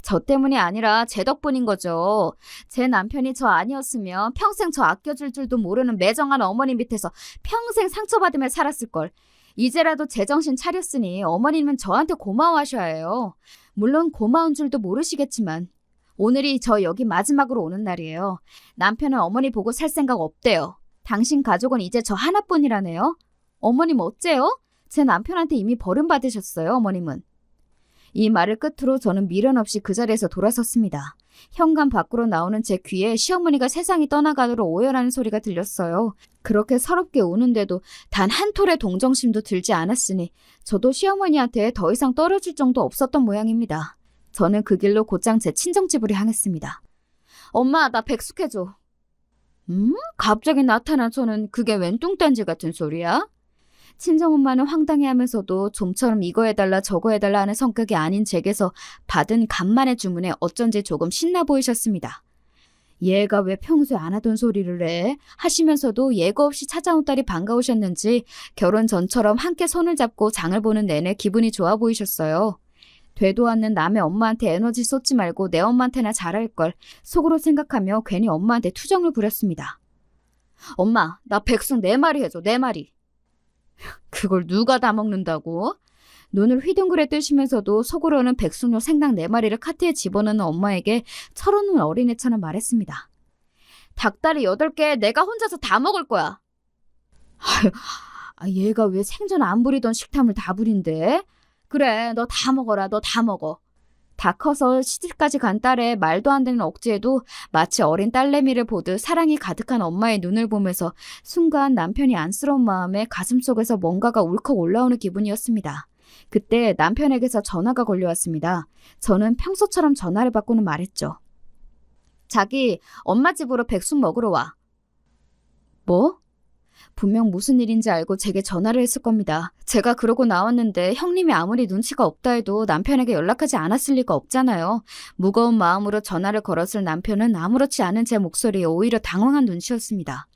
저 때문이 아니라 제 덕분인 거죠. 제 남편이 저 아니었으면 평생 저 아껴줄 줄도 모르는 매정한 어머니 밑에서 평생 상처받으며 살았을걸. 이제라도 제정신 차렸으니 어머님은 저한테 고마워하셔야 해요. 물론 고마운 줄도 모르시겠지만 오늘이 저 여기 마지막으로 오는 날이에요. 남편은 어머니 보고 살 생각 없대요. 당신 가족은 이제 저 하나뿐이라네요. 어머님 어째요? 제 남편한테 이미 버림받으셨어요, 어머님은. 이 말을 끝으로 저는 미련 없이 그 자리에서 돌아섰습니다. 현관 밖으로 나오는 제 귀에 시어머니가 세상이 떠나가도록 오열하는 소리가 들렸어요. 그렇게 서럽게 우는데도 단 한 톨의 동정심도 들지 않았으니 저도 시어머니한테 더 이상 떨어질 정도 없었던 모양입니다. 저는 그 길로 곧장 제 친정집으로 향했습니다. 엄마, 나 백숙해줘. 갑자기 나타난 손은 그게 웬 뚱딴지 같은 소리야? 친정엄마는 황당해하면서도 좀처럼 이거 해달라 저거 해달라 하는 성격이 아닌 제게서 받은 간만의 주문에 어쩐지 조금 신나 보이셨습니다. 얘가 왜 평소에 안 하던 소리를 해? 하시면서도 예고 없이 찾아온 딸이 반가우셨는지 결혼 전처럼 함께 손을 잡고 장을 보는 내내 기분이 좋아 보이셨어요. 되도 않는 남의 엄마한테 에너지 쏟지 말고 내 엄마한테나 잘할걸 속으로 생각하며 괜히 엄마한테 투정을 부렸습니다. 엄마, 나 백숙 4마리 해줘, 4마리. 그걸 누가 다 먹는다고? 눈을 휘둥그레 뜨시면서도 속으로는 백숙용 생닭 4마리를 카트에 집어넣는 엄마에게 철없는 어린애처럼 말했습니다. 닭다리 8개 내가 혼자서 다 먹을 거야. 얘가 왜 생전 안 부리던 식탐을 다 부린대? 그래, 너 다 먹어라, 너 다 먹어. 다 커서 시집까지 간 딸의 말도 안 되는 억지에도 마치 어린 딸내미를 보듯 사랑이 가득한 엄마의 눈을 보면서 순간 남편이 안쓰러운 마음에 가슴속에서 뭔가가 울컥 올라오는 기분이었습니다. 그때 남편에게서 전화가 걸려왔습니다. 저는 평소처럼 전화를 받고는 말했죠. 자기, 엄마 집으로 백숙 먹으러 와. 뭐? 분명 무슨 일인지 알고 제게 전화를 했을 겁니다. 제가 그러고 나왔는데 형님이 아무리 눈치가 없다 해도 남편에게 연락하지 않았을 리가 없잖아요. 무거운 마음으로 전화를 걸었을 남편은 아무렇지 않은 제 목소리에 오히려 당황한 눈치였습니다.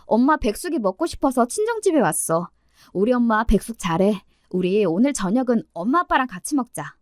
엄마 백숙이 먹고 싶어서 친정집에 왔어. 우리 엄마 백숙 잘해. 우리 오늘 저녁은 엄마 아빠랑 같이 먹자.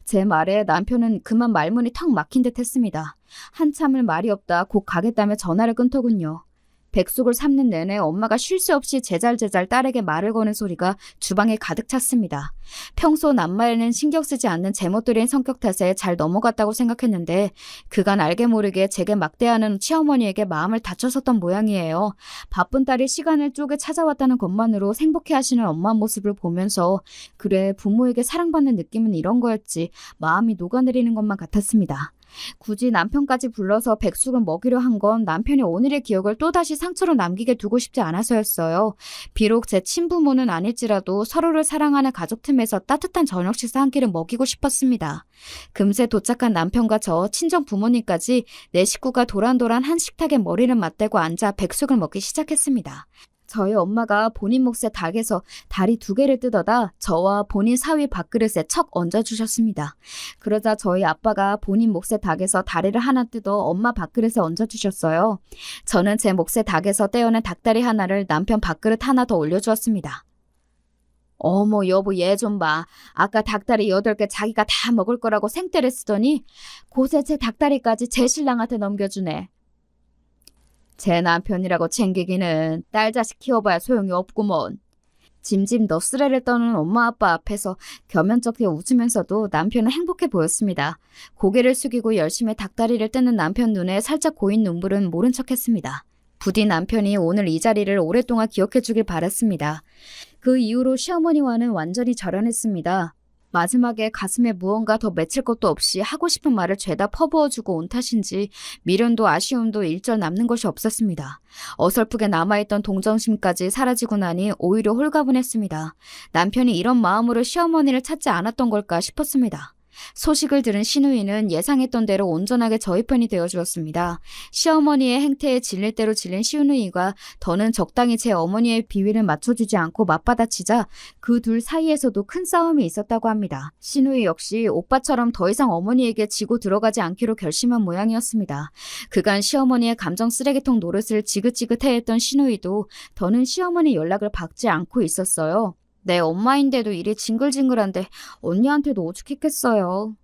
제 말에 남편은 그만 말문이 턱 막힌 듯 했습니다. 한참을 말이 없다 곧 가겠다며 전화를 끊더군요. 백숙을 삶는 내내 엄마가 쉴 새 없이 제잘제잘 딸에게 말을 거는 소리가 주방에 가득 찼습니다. 평소 남말에는 신경 쓰지 않는 제멋들인 성격 탓에 잘 넘어갔다고 생각했는데 그간 알게 모르게 제게 막대하는 시어머니에게 마음을 다쳤었던 모양이에요. 바쁜 딸이 시간을 쪼개 찾아왔다는 것만으로 행복해하시는 엄마 모습을 보면서 그래, 부모에게 사랑받는 느낌은 이런 거였지 마음이 녹아내리는 것만 같았습니다. 굳이 남편까지 불러서 백숙을 먹이려 한 건 남편이 오늘의 기억을 또다시 상처로 남기게 두고 싶지 않아서였어요. 비록 제 친부모는 아닐지라도 서로를 사랑하는 가족 틈에서 따뜻한 저녁 식사 한 끼를 먹이고 싶었습니다. 금세 도착한 남편과 저 친정 부모님까지 내 식구가 도란도란 한 식탁에 머리를 맞대고 앉아 백숙을 먹기 시작했습니다. 저희 엄마가 본인 몫의 닭에서 다리 2개를 뜯어다 저와 본인 사위 밥그릇에 척 얹어주셨습니다. 그러자 저희 아빠가 본인 몫의 닭에서 다리를 하나 뜯어 엄마 밥그릇에 얹어주셨어요. 저는 제 몫의 닭에서 떼어낸 닭다리 하나를 남편 밥그릇 하나 더 올려주었습니다. 어머 여보 얘 좀 봐. 아까 닭다리 8개 자기가 다 먹을 거라고 생떼를 쓰더니 곳에 제 닭다리까지 제 신랑한테 넘겨주네. 제 남편이라고 챙기기는 딸 자식 키워봐야 소용이 없구먼. 짐짐 너스레를 떠는 엄마 아빠 앞에서 겸연쩍게 웃으면서도 남편은 행복해 보였습니다. 고개를 숙이고 열심히 닭다리를 뜯는 남편 눈에 살짝 고인 눈물은 모른 척했습니다. 부디 남편이 오늘 이 자리를 오랫동안 기억해 주길 바랐습니다. 그 이후로 시어머니와는 완전히 절연했습니다. 마지막에 가슴에 무언가 더 맺힐 것도 없이 하고 싶은 말을 죄다 퍼부어주고 온 탓인지 미련도 아쉬움도 일절 남는 것이 없었습니다. 어설프게 남아있던 동정심까지 사라지고 나니 오히려 홀가분했습니다. 남편이 이런 마음으로 시어머니를 찾지 않았던 걸까 싶었습니다. 소식을 들은 시누이는 예상했던 대로 온전하게 저희 편이 되어주었습니다. 시어머니의 행태에 질릴 대로 질린 시누이가 더는 적당히 제 어머니의 비위를 맞춰주지 않고 맞받아치자 그 둘 사이에서도 큰 싸움이 있었다고 합니다. 시누이 역시 오빠처럼 더 이상 어머니에게 지고 들어가지 않기로 결심한 모양이었습니다. 그간 시어머니의 감정 쓰레기통 노릇을 지긋지긋해했던 시누이도 더는 시어머니 연락을 받지 않고 있었어요. 내 엄마인데도 일이 징글징글한데 언니한테도 오죽했겠어요.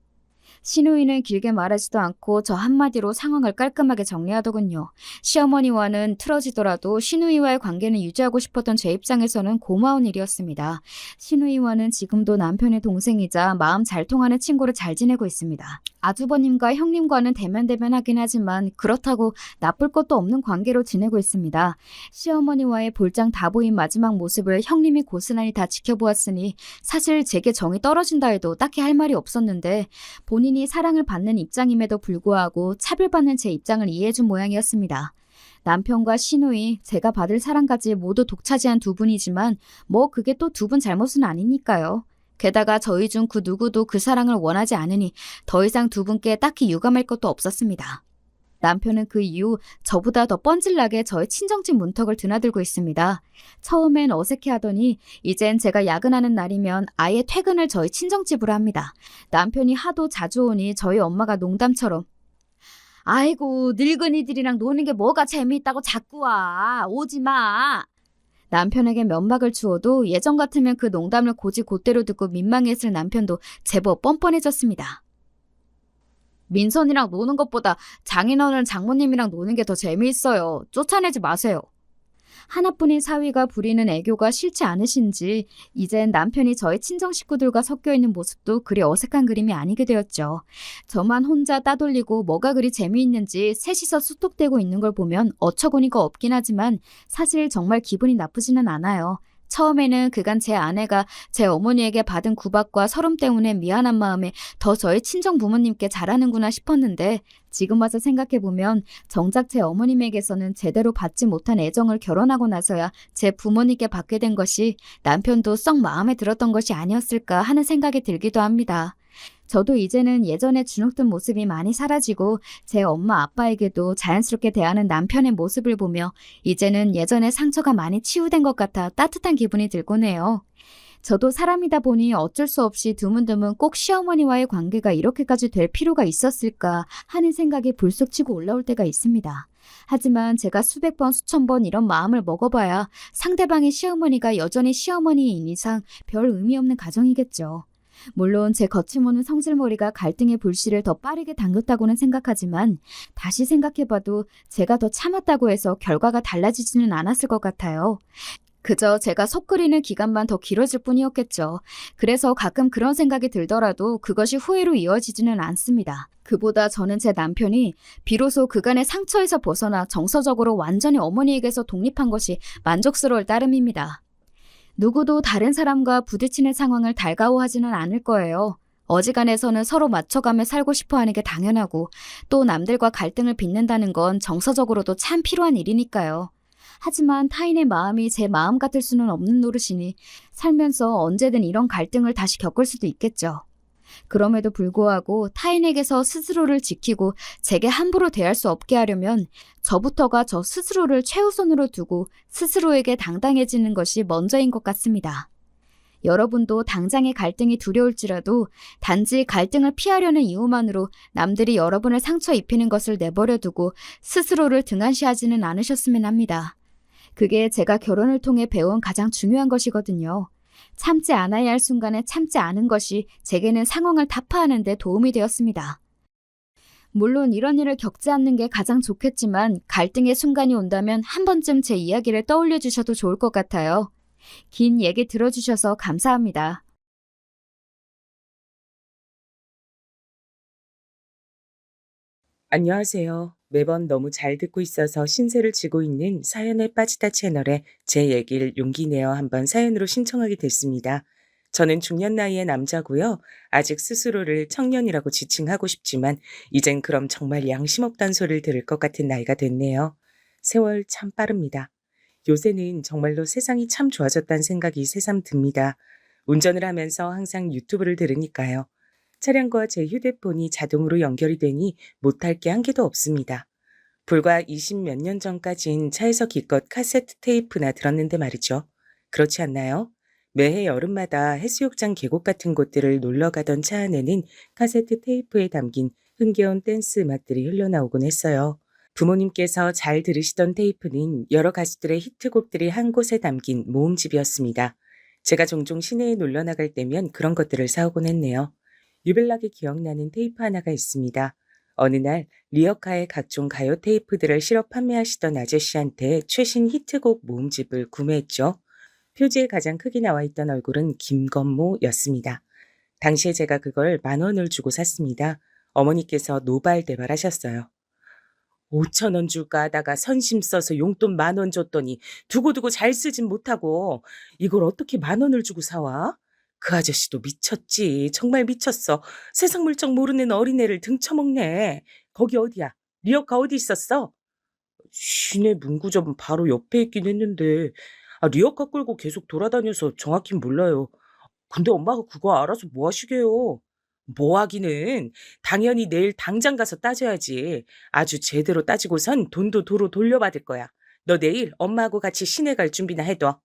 시누이는 길게 말하지도 않고 저 한마디로 상황을 깔끔하게 정리하더군요. 시어머니와는 틀어지더라도 시누이와의 관계는 유지하고 싶었던 제 입장에서는 고마운 일이었습니다. 시누이와는 지금도 남편의 동생이자 마음 잘 통하는 친구로 잘 지내고 있습니다. 아주버님과 형님과는 대면대면하긴 하지만 그렇다고 나쁠 것도 없는 관계로 지내고 있습니다. 시어머니와의 볼장 다 보인 마지막 모습을 형님이 고스란히 다 지켜보았으니 사실 제게 정이 떨어진다 해도 딱히 할 말이 없었는데 본인이 사랑을 받는 입장임에도 불구하고 차별받는 제 입장을 이해해준 모양이었습니다. 남편과 시누이, 제가 받을 사랑까지 모두 독차지한 두 분이지만 뭐 그게 또 두 분 잘못은 아니니까요. 게다가 저희 중 그 누구도 그 사랑을 원하지 않으니 더 이상 두 분께 딱히 유감할 것도 없었습니다. 남편은 그 이후 저보다 더 뻔질나게 저의 친정집 문턱을 드나들고 있습니다. 처음엔 어색해하더니 이젠 제가 야근하는 날이면 아예 퇴근을 저희 친정집으로 합니다. 남편이 하도 자주 오니 저희 엄마가 농담처럼 아이고 늙은이들이랑 노는 게 뭐가 재미있다고 자꾸 와. 오지 마. 남편에게 면박을 주어도 예전 같으면 그 농담을 고지 곧대로 듣고 민망했을 남편도 제법 뻔뻔해졌습니다. 민선이랑 노는 것보다 장인어른 장모님이랑 노는 게 더 재미있어요. 쫓아내지 마세요. 하나뿐인 사위가 부리는 애교가 싫지 않으신지 이젠 남편이 저희 친정 식구들과 섞여 있는 모습도 그리 어색한 그림이 아니게 되었죠. 저만 혼자 따돌리고 뭐가 그리 재미있는지 셋이서 수톡대고 있는 걸 보면 어처구니가 없긴 하지만 사실 정말 기분이 나쁘지는 않아요. 처음에는 그간 제 아내가 제 어머니에게 받은 구박과 서름 때문에 미안한 마음에 더 저희 친정 부모님께 잘하는구나 싶었는데 지금 와서 생각해보면 정작 제 어머님에게서는 제대로 받지 못한 애정을 결혼하고 나서야 제 부모님께 받게 된 것이 남편도 썩 마음에 들었던 것이 아니었을까 하는 생각이 들기도 합니다. 저도 이제는 예전에 주눅든 모습이 많이 사라지고 제 엄마 아빠에게도 자연스럽게 대하는 남편의 모습을 보며 이제는 예전에 상처가 많이 치유된 것 같아 따뜻한 기분이 들곤 해요. 저도 사람이다 보니 어쩔 수 없이 드문드문 꼭 시어머니와의 관계가 이렇게까지 될 필요가 있었을까 하는 생각이 불쑥 치고 올라올 때가 있습니다. 하지만 제가 수백 번 수천 번 이런 마음을 먹어봐야 상대방의 시어머니가 여전히 시어머니인 이상 별 의미 없는 가정이겠죠. 물론 제 거침없는 성질머리가 갈등의 불씨를 더 빠르게 당겼다고는 생각하지만 다시 생각해봐도 제가 더 참았다고 해서 결과가 달라지지는 않았을 것 같아요. 그저 제가 속 끓이는 기간만 더 길어질 뿐이었겠죠. 그래서 가끔 그런 생각이 들더라도 그것이 후회로 이어지지는 않습니다. 그보다 저는 제 남편이 비로소 그간의 상처에서 벗어나 정서적으로 완전히 어머니에게서 독립한 것이 만족스러울 따름입니다. 누구도 다른 사람과 부딪히는 상황을 달가워하지는 않을 거예요. 어지간해서는 서로 맞춰가며 살고 싶어 하는 게 당연하고 또 남들과 갈등을 빚는다는 건 정서적으로도 참 필요한 일이니까요. 하지만 타인의 마음이 제 마음 같을 수는 없는 노릇이니 살면서 언제든 이런 갈등을 다시 겪을 수도 있겠죠. 그럼에도 불구하고 타인에게서 스스로를 지키고 제게 함부로 대할 수 없게 하려면 저부터가 저 스스로를 최우선으로 두고 스스로에게 당당해지는 것이 먼저인 것 같습니다. 여러분도 당장의 갈등이 두려울지라도 단지 갈등을 피하려는 이유만으로 남들이 여러분을 상처 입히는 것을 내버려 두고 스스로를 등한시하지는 않으셨으면 합니다. 그게 제가 결혼을 통해 배운 가장 중요한 것이거든요. 참지 않아야 할 순간에 참지 않은 것이 제게는 상황을 타파하는 데 도움이 되었습니다. 물론 이런 일을 겪지 않는 게 가장 좋겠지만 갈등의 순간이 온다면 한 번쯤 제 이야기를 떠올려 주셔도 좋을 것 같아요. 긴 얘기 들어주셔서 감사합니다. 안녕하세요. 매번 너무 잘 듣고 있어서 신세를 지고 있는 사연에 빠지다 채널에 제 얘기를 용기 내어 한번 사연으로 신청하게 됐습니다. 저는 중년 나이의 남자고요. 아직 스스로를 청년이라고 지칭하고 싶지만 이젠 그럼 정말 양심 없다는 소리를 들을 것 같은 나이가 됐네요. 세월 참 빠릅니다. 요새는 정말로 세상이 참 좋아졌다는 생각이 새삼 듭니다. 운전을 하면서 항상 유튜브를 들으니까요. 차량과 제 휴대폰이 자동으로 연결이 되니 못할 게 한 개도 없습니다. 불과 20 몇 년 전까진 차에서 기껏 카세트 테이프나 들었는데 말이죠. 그렇지 않나요? 매해 여름마다 해수욕장 계곡 같은 곳들을 놀러 가던 차 안에는 카세트 테이프에 담긴 흥겨운 댄스 음악들이 흘러나오곤 했어요. 부모님께서 잘 들으시던 테이프는 여러 가수들의 히트곡들이 한 곳에 담긴 모음집이었습니다. 제가 종종 시내에 놀러 나갈 때면 그런 것들을 사오곤 했네요. 유별나게 기억나는 테이프 하나가 있습니다. 어느 날 리어카의 각종 가요 테이프들을 실어 판매하시던 아저씨한테 최신 히트곡 모음집을 구매했죠. 표지에 가장 크게 나와 있던 얼굴은 김건모였습니다. 당시에 제가 그걸 10,000원을 주고 샀습니다. 어머니께서 노발대발하셨어요. 5,000원 줄까 하다가 선심 써서 용돈 10,000원 줬더니 두고두고 잘 쓰진 못하고 이걸 어떻게 10,000원을 주고 사와? 그 아저씨도 미쳤지. 정말 미쳤어. 세상 물정 모르는 어린애를 등쳐먹네. 거기 어디야? 리어카 어디 있었어? 시내 문구점 바로 옆에 있긴 했는데 리어카 끌고 계속 돌아다녀서 정확히 몰라요. 근데 엄마가 그거 알아서 뭐 하시게요? 뭐 하기는 당연히 내일 당장 가서 따져야지. 아주 제대로 따지고선 돈도 도로 돌려받을 거야. 너 내일 엄마하고 같이 시내 갈 준비나 해둬.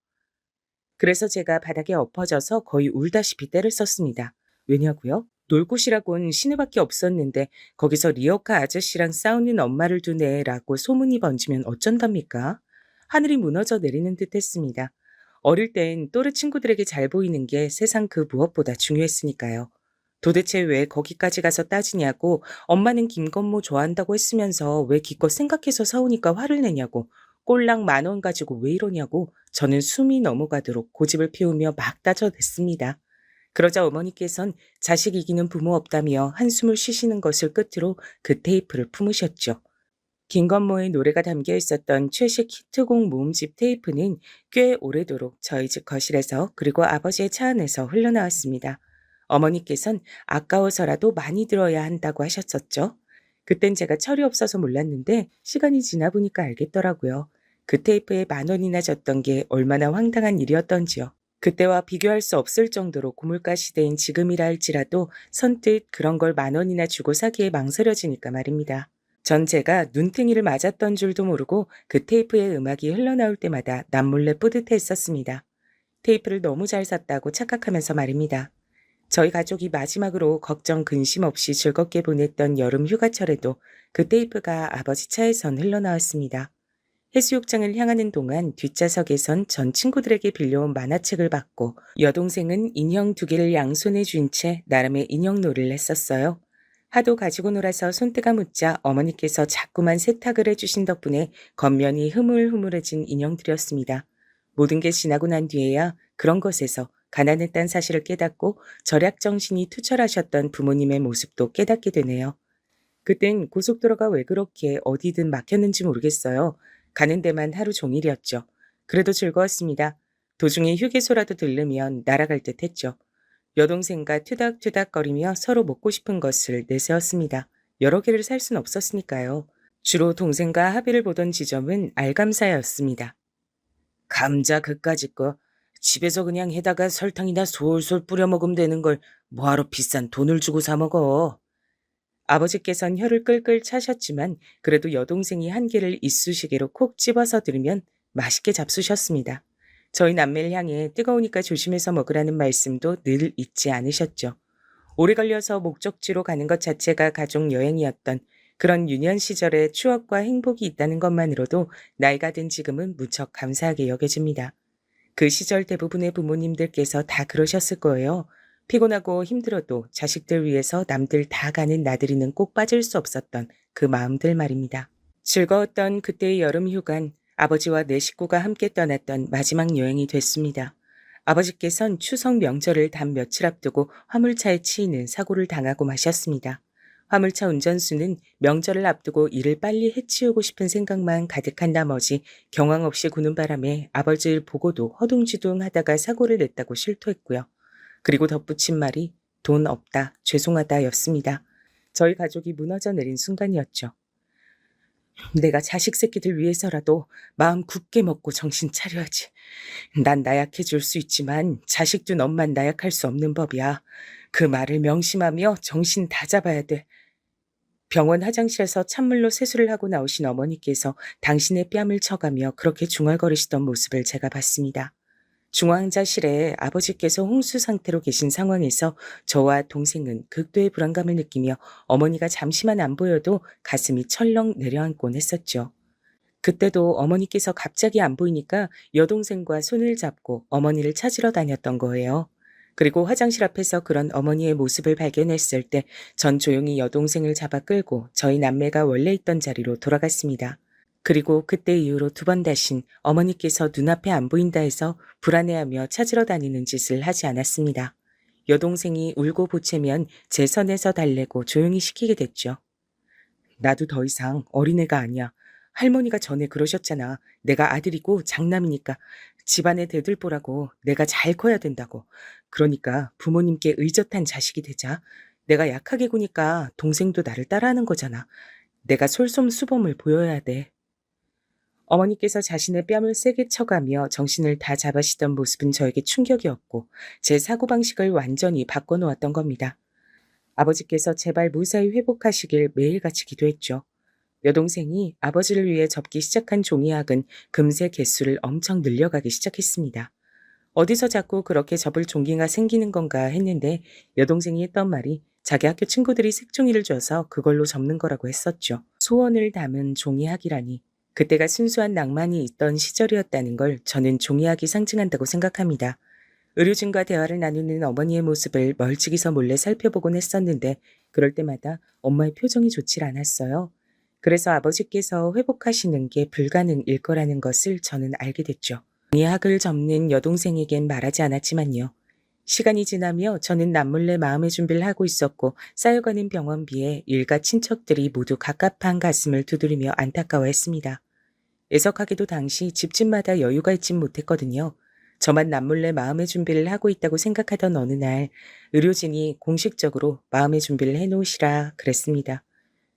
그래서 제가 바닥에 엎어져서 거의 울다시피 떼를 썼습니다. 왜냐고요? 놀 곳이라곤 시내밖에 없었는데 거기서 리어카 아저씨랑 싸우는 엄마를 두네라고 소문이 번지면 어쩐답니까? 하늘이 무너져 내리는 듯 했습니다. 어릴 땐 또래 친구들에게 잘 보이는 게 세상 그 무엇보다 중요했으니까요. 도대체 왜 거기까지 가서 따지냐고, 엄마는 김건모 좋아한다고 했으면서 왜 기껏 생각해서 사오니까 화를 내냐고, 꼴랑 10,000원 가지고 왜 이러냐고 저는 숨이 넘어가도록 고집을 피우며 막 따져댔습니다. 그러자 어머니께선 자식 이기는 부모 없다며 한숨을 쉬시는 것을 끝으로 그 테이프를 품으셨죠. 김건모의 노래가 담겨 있었던 최식 히트곡 모음집 테이프는 꽤 오래도록 저희 집 거실에서 그리고 아버지의 차 안에서 흘러나왔습니다. 어머니께선 아까워서라도 많이 들어야 한다고 하셨었죠. 그땐 제가 철이 없어서 몰랐는데 시간이 지나 보니까 알겠더라고요. 그 테이프에 10,000원이나 줬던 게 얼마나 황당한 일이었던지요. 그때와 비교할 수 없을 정도로 고물가 시대인 지금이라 할지라도 선뜻 그런 걸 10,000원이나 주고 사기에 망설여지니까 말입니다. 전 제가 눈탱이를 맞았던 줄도 모르고 그 테이프의 음악이 흘러나올 때마다 남몰래 뿌듯해 했었습니다. 테이프를 너무 잘 샀다고 착각하면서 말입니다. 저희 가족이 마지막으로 걱정 근심 없이 즐겁게 보냈던 여름 휴가철에도 그 테이프가 아버지 차에선 흘러나왔습니다. 해수욕장을 향하는 동안 뒷좌석에선 전 친구들에게 빌려온 만화책을 받고 여동생은 인형 2개를 양손에 쥔 채 나름의 인형놀이를 했었어요. 하도 가지고 놀아서 손때가 묻자 어머니께서 자꾸만 세탁을 해주신 덕분에 겉면이 흐물흐물해진 인형들이었습니다. 모든 게 지나고 난 뒤에야 그런 것에서 가난했다는 사실을 깨닫고 절약정신이 투철하셨던 부모님의 모습도 깨닫게 되네요. 그땐 고속도로가 왜 그렇게 어디든 막혔는지 모르겠어요. 가는 데만 하루 종일이었죠. 그래도 즐거웠습니다. 도중에 휴게소라도 들르면 날아갈 듯 했죠. 여동생과 투닥투닥거리며 서로 먹고 싶은 것을 내세웠습니다. 여러 개를 살 순 없었으니까요. 주로 동생과 합의를 보던 지점은 알감사였습니다. 감자 그까짓 거 집에서 그냥 해다가 설탕이나 솔솔 뿌려 먹으면 되는 걸 뭐하러 비싼 돈을 주고 사 먹어. 아버지께선 혀를 끌끌 차셨지만 그래도 여동생이 한 개를 이쑤시개로 콕 집어서 들으면 맛있게 잡수셨습니다. 저희 남매를 향해 뜨거우니까 조심해서 먹으라는 말씀도 늘 잊지 않으셨죠. 오래 걸려서 목적지로 가는 것 자체가 가족 여행이었던 그런 유년 시절의 추억과 행복이 있다는 것만으로도 나이가 든 지금은 무척 감사하게 여겨집니다. 그 시절 대부분의 부모님들께서 다 그러셨을 거예요. 피곤하고 힘들어도 자식들 위해서 남들 다 가는 나들이는 꼭 빠질 수 없었던 그 마음들 말입니다. 즐거웠던 그때의 여름 휴간, 아버지와 내 식구가 함께 떠났던 마지막 여행이 됐습니다. 아버지께선 추석 명절을 단 며칠 앞두고 화물차에 치이는 사고를 당하고 마셨습니다. 화물차 운전수는 명절을 앞두고 일을 빨리 해치우고 싶은 생각만 가득한 나머지 경황 없이 구는 바람에 아버지를 보고도 허둥지둥 하다가 사고를 냈다고 실토했고요. 그리고 덧붙인 말이 돈 없다, 죄송하다 였습니다. 저희 가족이 무너져 내린 순간이었죠. 내가 자식 새끼들 위해서라도 마음 굳게 먹고 정신 차려야지. 난 나약해 줄 수 있지만 자식 둔 엄만 나약할 수 없는 법이야. 그 말을 명심하며 정신 다 잡아야 돼. 병원 화장실에서 찬물로 세수를 하고 나오신 어머니께서 당신의 뺨을 쳐가며 그렇게 중얼거리시던 모습을 제가 봤습니다. 중환자실에 아버지께서 홍수 상태로 계신 상황에서 저와 동생은 극도의 불안감을 느끼며 어머니가 잠시만 안 보여도 가슴이 철렁 내려앉곤 했었죠. 그때도 어머니께서 갑자기 안 보이니까 여동생과 손을 잡고 어머니를 찾으러 다녔던 거예요. 그리고 화장실 앞에서 그런 어머니의 모습을 발견했을 때 전 조용히 여동생을 잡아 끌고 저희 남매가 원래 있던 자리로 돌아갔습니다. 그리고 그때 이후로 2번 다신 어머니께서 눈앞에 안 보인다 해서 불안해하며 찾으러 다니는 짓을 하지 않았습니다. 여동생이 울고 보채면 제 선에서 달래고 조용히 시키게 됐죠. 나도 더 이상 어린애가 아니야. 할머니가 전에 그러셨잖아. 내가 아들이고 장남이니까 집안에 대들보라고 내가 잘 커야 된다고. 그러니까 부모님께 의젓한 자식이 되자. 내가 약하게 구니까 동생도 나를 따라하는 거잖아. 내가 솔솜수범을 보여야 돼. 어머니께서 자신의 뺨을 세게 쳐가며 정신을 다 잡으시던 모습은 저에게 충격이었고 제 사고방식을 완전히 바꿔놓았던 겁니다. 아버지께서 제발 무사히 회복하시길 매일같이 기도했죠. 여동생이 아버지를 위해 접기 시작한 종이학은 금세 개수를 엄청 늘려가기 시작했습니다. 어디서 자꾸 그렇게 접을 종기가 생기는 건가 했는데 여동생이 했던 말이 자기 학교 친구들이 색종이를 줘서 그걸로 접는 거라고 했었죠. 소원을 담은 종이학이라니. 그때가 순수한 낭만이 있던 시절이었다는 걸 저는 종이학이 상징한다고 생각합니다. 의료진과 대화를 나누는 어머니의 모습을 멀찍이서 몰래 살펴보곤 했었는데 그럴 때마다 엄마의 표정이 좋질 않았어요. 그래서 아버지께서 회복하시는 게 불가능일 거라는 것을 저는 알게 됐죠. 종이학을 접는 여동생에겐 말하지 않았지만요. 시간이 지나며 저는 남몰래 마음의 준비를 하고 있었고 쌓여가는 병원비에 일가 친척들이 모두 갑갑한 가슴을 두드리며 안타까워했습니다. 애석하게도 당시 집집마다 여유가 있진 못했거든요. 저만 남몰래 마음의 준비를 하고 있다고 생각하던 어느 날 의료진이 공식적으로 마음의 준비를 해놓으시라 그랬습니다.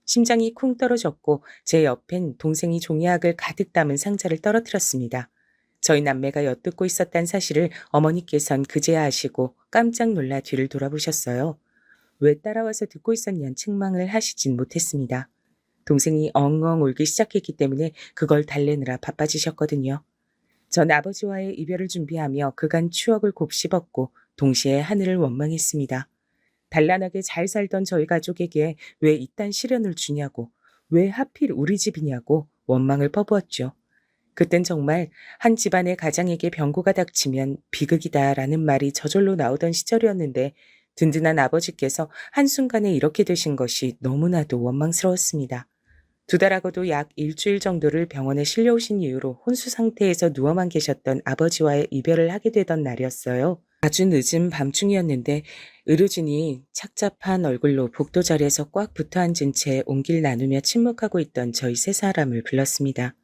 심장이 쿵 떨어졌고 제 옆엔 동생이 종이학을 가득 담은 상자를 떨어뜨렸습니다. 저희 남매가 엿듣고 있었단 사실을 어머니께선 그제야 아시고 깜짝 놀라 뒤를 돌아보셨어요. 왜 따라와서 듣고 있었냐는 책망을 하시진 못했습니다. 동생이 엉엉 울기 시작했기 때문에 그걸 달래느라 바빠지셨거든요. 전 아버지와의 이별을 준비하며 그간 추억을 곱씹었고 동시에 하늘을 원망했습니다. 단란하게 잘 살던 저희 가족에게 왜 이딴 시련을 주냐고, 왜 하필 우리 집이냐고 원망을 퍼부었죠. 그땐 정말 한 집안의 가장에게 병고가 닥치면 비극이다라는 말이 저절로 나오던 시절이었는데 든든한 아버지께서 한순간에 이렇게 되신 것이 너무나도 원망스러웠습니다. 2달하고도 약 일주일 정도를 병원에 실려오신 이후로 혼수 상태에서 누워만 계셨던 아버지와의 이별을 하게 되던 날이었어요. 아주 늦은 밤중이었는데 의료진이 착잡한 얼굴로 복도 자리에서 꽉 붙어 앉은 채 온기를 나누며 침묵하고 있던 저희 3사람을 불렀습니다.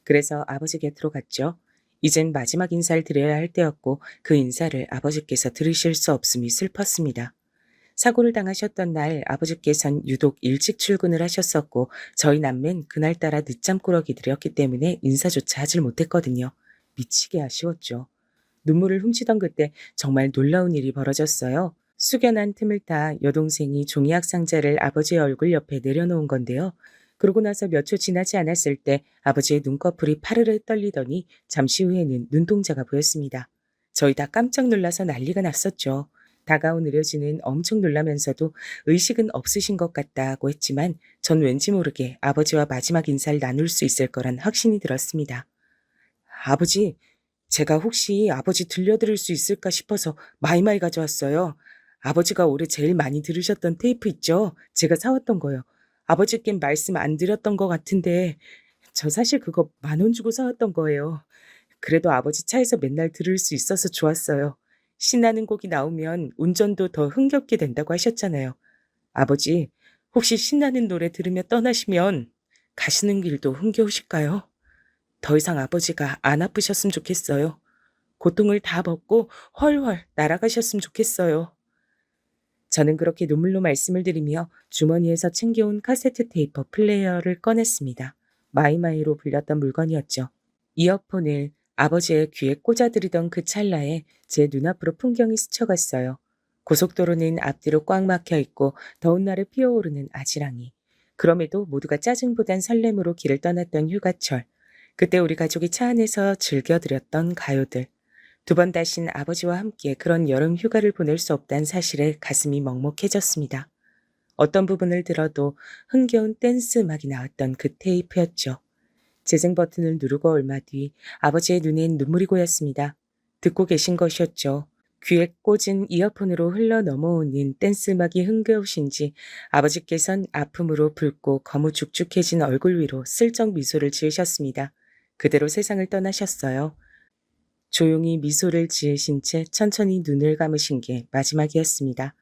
그래서 아버지 곁으로 갔죠. 이젠 마지막 인사를 드려야 할 때였고 그 인사를 아버지께서 들으실 수 없음이 슬펐습니다. 사고를 당하셨던 날 아버지께선 유독 일찍 출근을 하셨었고 저희 남매는 그날따라 늦잠 꾸러기들이었기 때문에 인사조차 하질 못했거든요. 미치게 아쉬웠죠. 눈물을 훔치던 그때 정말 놀라운 일이 벌어졌어요. 숙연한 틈을 타 여동생이 종이학 상자를 아버지의 얼굴 옆에 내려놓은 건데요. 그러고 나서 몇 초 지나지 않았을 때 아버지의 눈꺼풀이 파르르 떨리더니 잠시 후에는 눈동자가 보였습니다. 저희 다 깜짝 놀라서 난리가 났었죠. 다가온 의료진은 엄청 놀라면서도 의식은 없으신 것 같다고 했지만 전 왠지 모르게 아버지와 마지막 인사를 나눌 수 있을 거란 확신이 들었습니다. 아버지, 제가 혹시 아버지 들려드릴 수 있을까 싶어서 마이마이 가져왔어요. 아버지가 올해 제일 많이 들으셨던 테이프 있죠? 제가 사왔던 거요. 아버지께 말씀 안 드렸던 것 같은데 저 사실 그거 10,000원 주고 사왔던 거예요. 그래도 아버지 차에서 맨날 들을 수 있어서 좋았어요. 신나는 곡이 나오면 운전도 더 흥겹게 된다고 하셨잖아요. 아버지, 혹시 신나는 노래 들으며 떠나시면 가시는 길도 흥겨우실까요? 더 이상 아버지가 안 아프셨으면 좋겠어요. 고통을 다 벗고 훨훨 날아가셨으면 좋겠어요. 저는 그렇게 눈물로 말씀을 드리며 주머니에서 챙겨온 카세트 테이프 플레이어를 꺼냈습니다. 마이마이로 불렸던 물건이었죠. 이어폰을 아버지의 귀에 꽂아드리던 그 찰나에 제 눈앞으로 풍경이 스쳐갔어요. 고속도로는 앞뒤로 꽉 막혀 있고 더운 날에 피어오르는 아지랑이. 그럼에도 모두가 짜증보단 설렘으로 길을 떠났던 휴가철. 그때 우리 가족이 차 안에서 즐겨드렸던 가요들. 2번 다신 아버지와 함께 그런 여름 휴가를 보낼 수 없다는 사실에 가슴이 먹먹해졌습니다. 어떤 부분을 들어도 흥겨운 댄스 음악이 나왔던 그 테이프였죠. 재생 버튼을 누르고 얼마 뒤 아버지의 눈엔 눈물이 고였습니다. 듣고 계신 것이었죠. 귀에 꽂은 이어폰으로 흘러 넘어오는 댄스 음악이 흥겨우신지 아버지께선 아픔으로 붉고 거무죽죽해진 얼굴 위로 슬쩍 미소를 지으셨습니다. 그대로 세상을 떠나셨어요. 조용히 미소를 지으신 채 천천히 눈을 감으신 게 마지막이었습니다.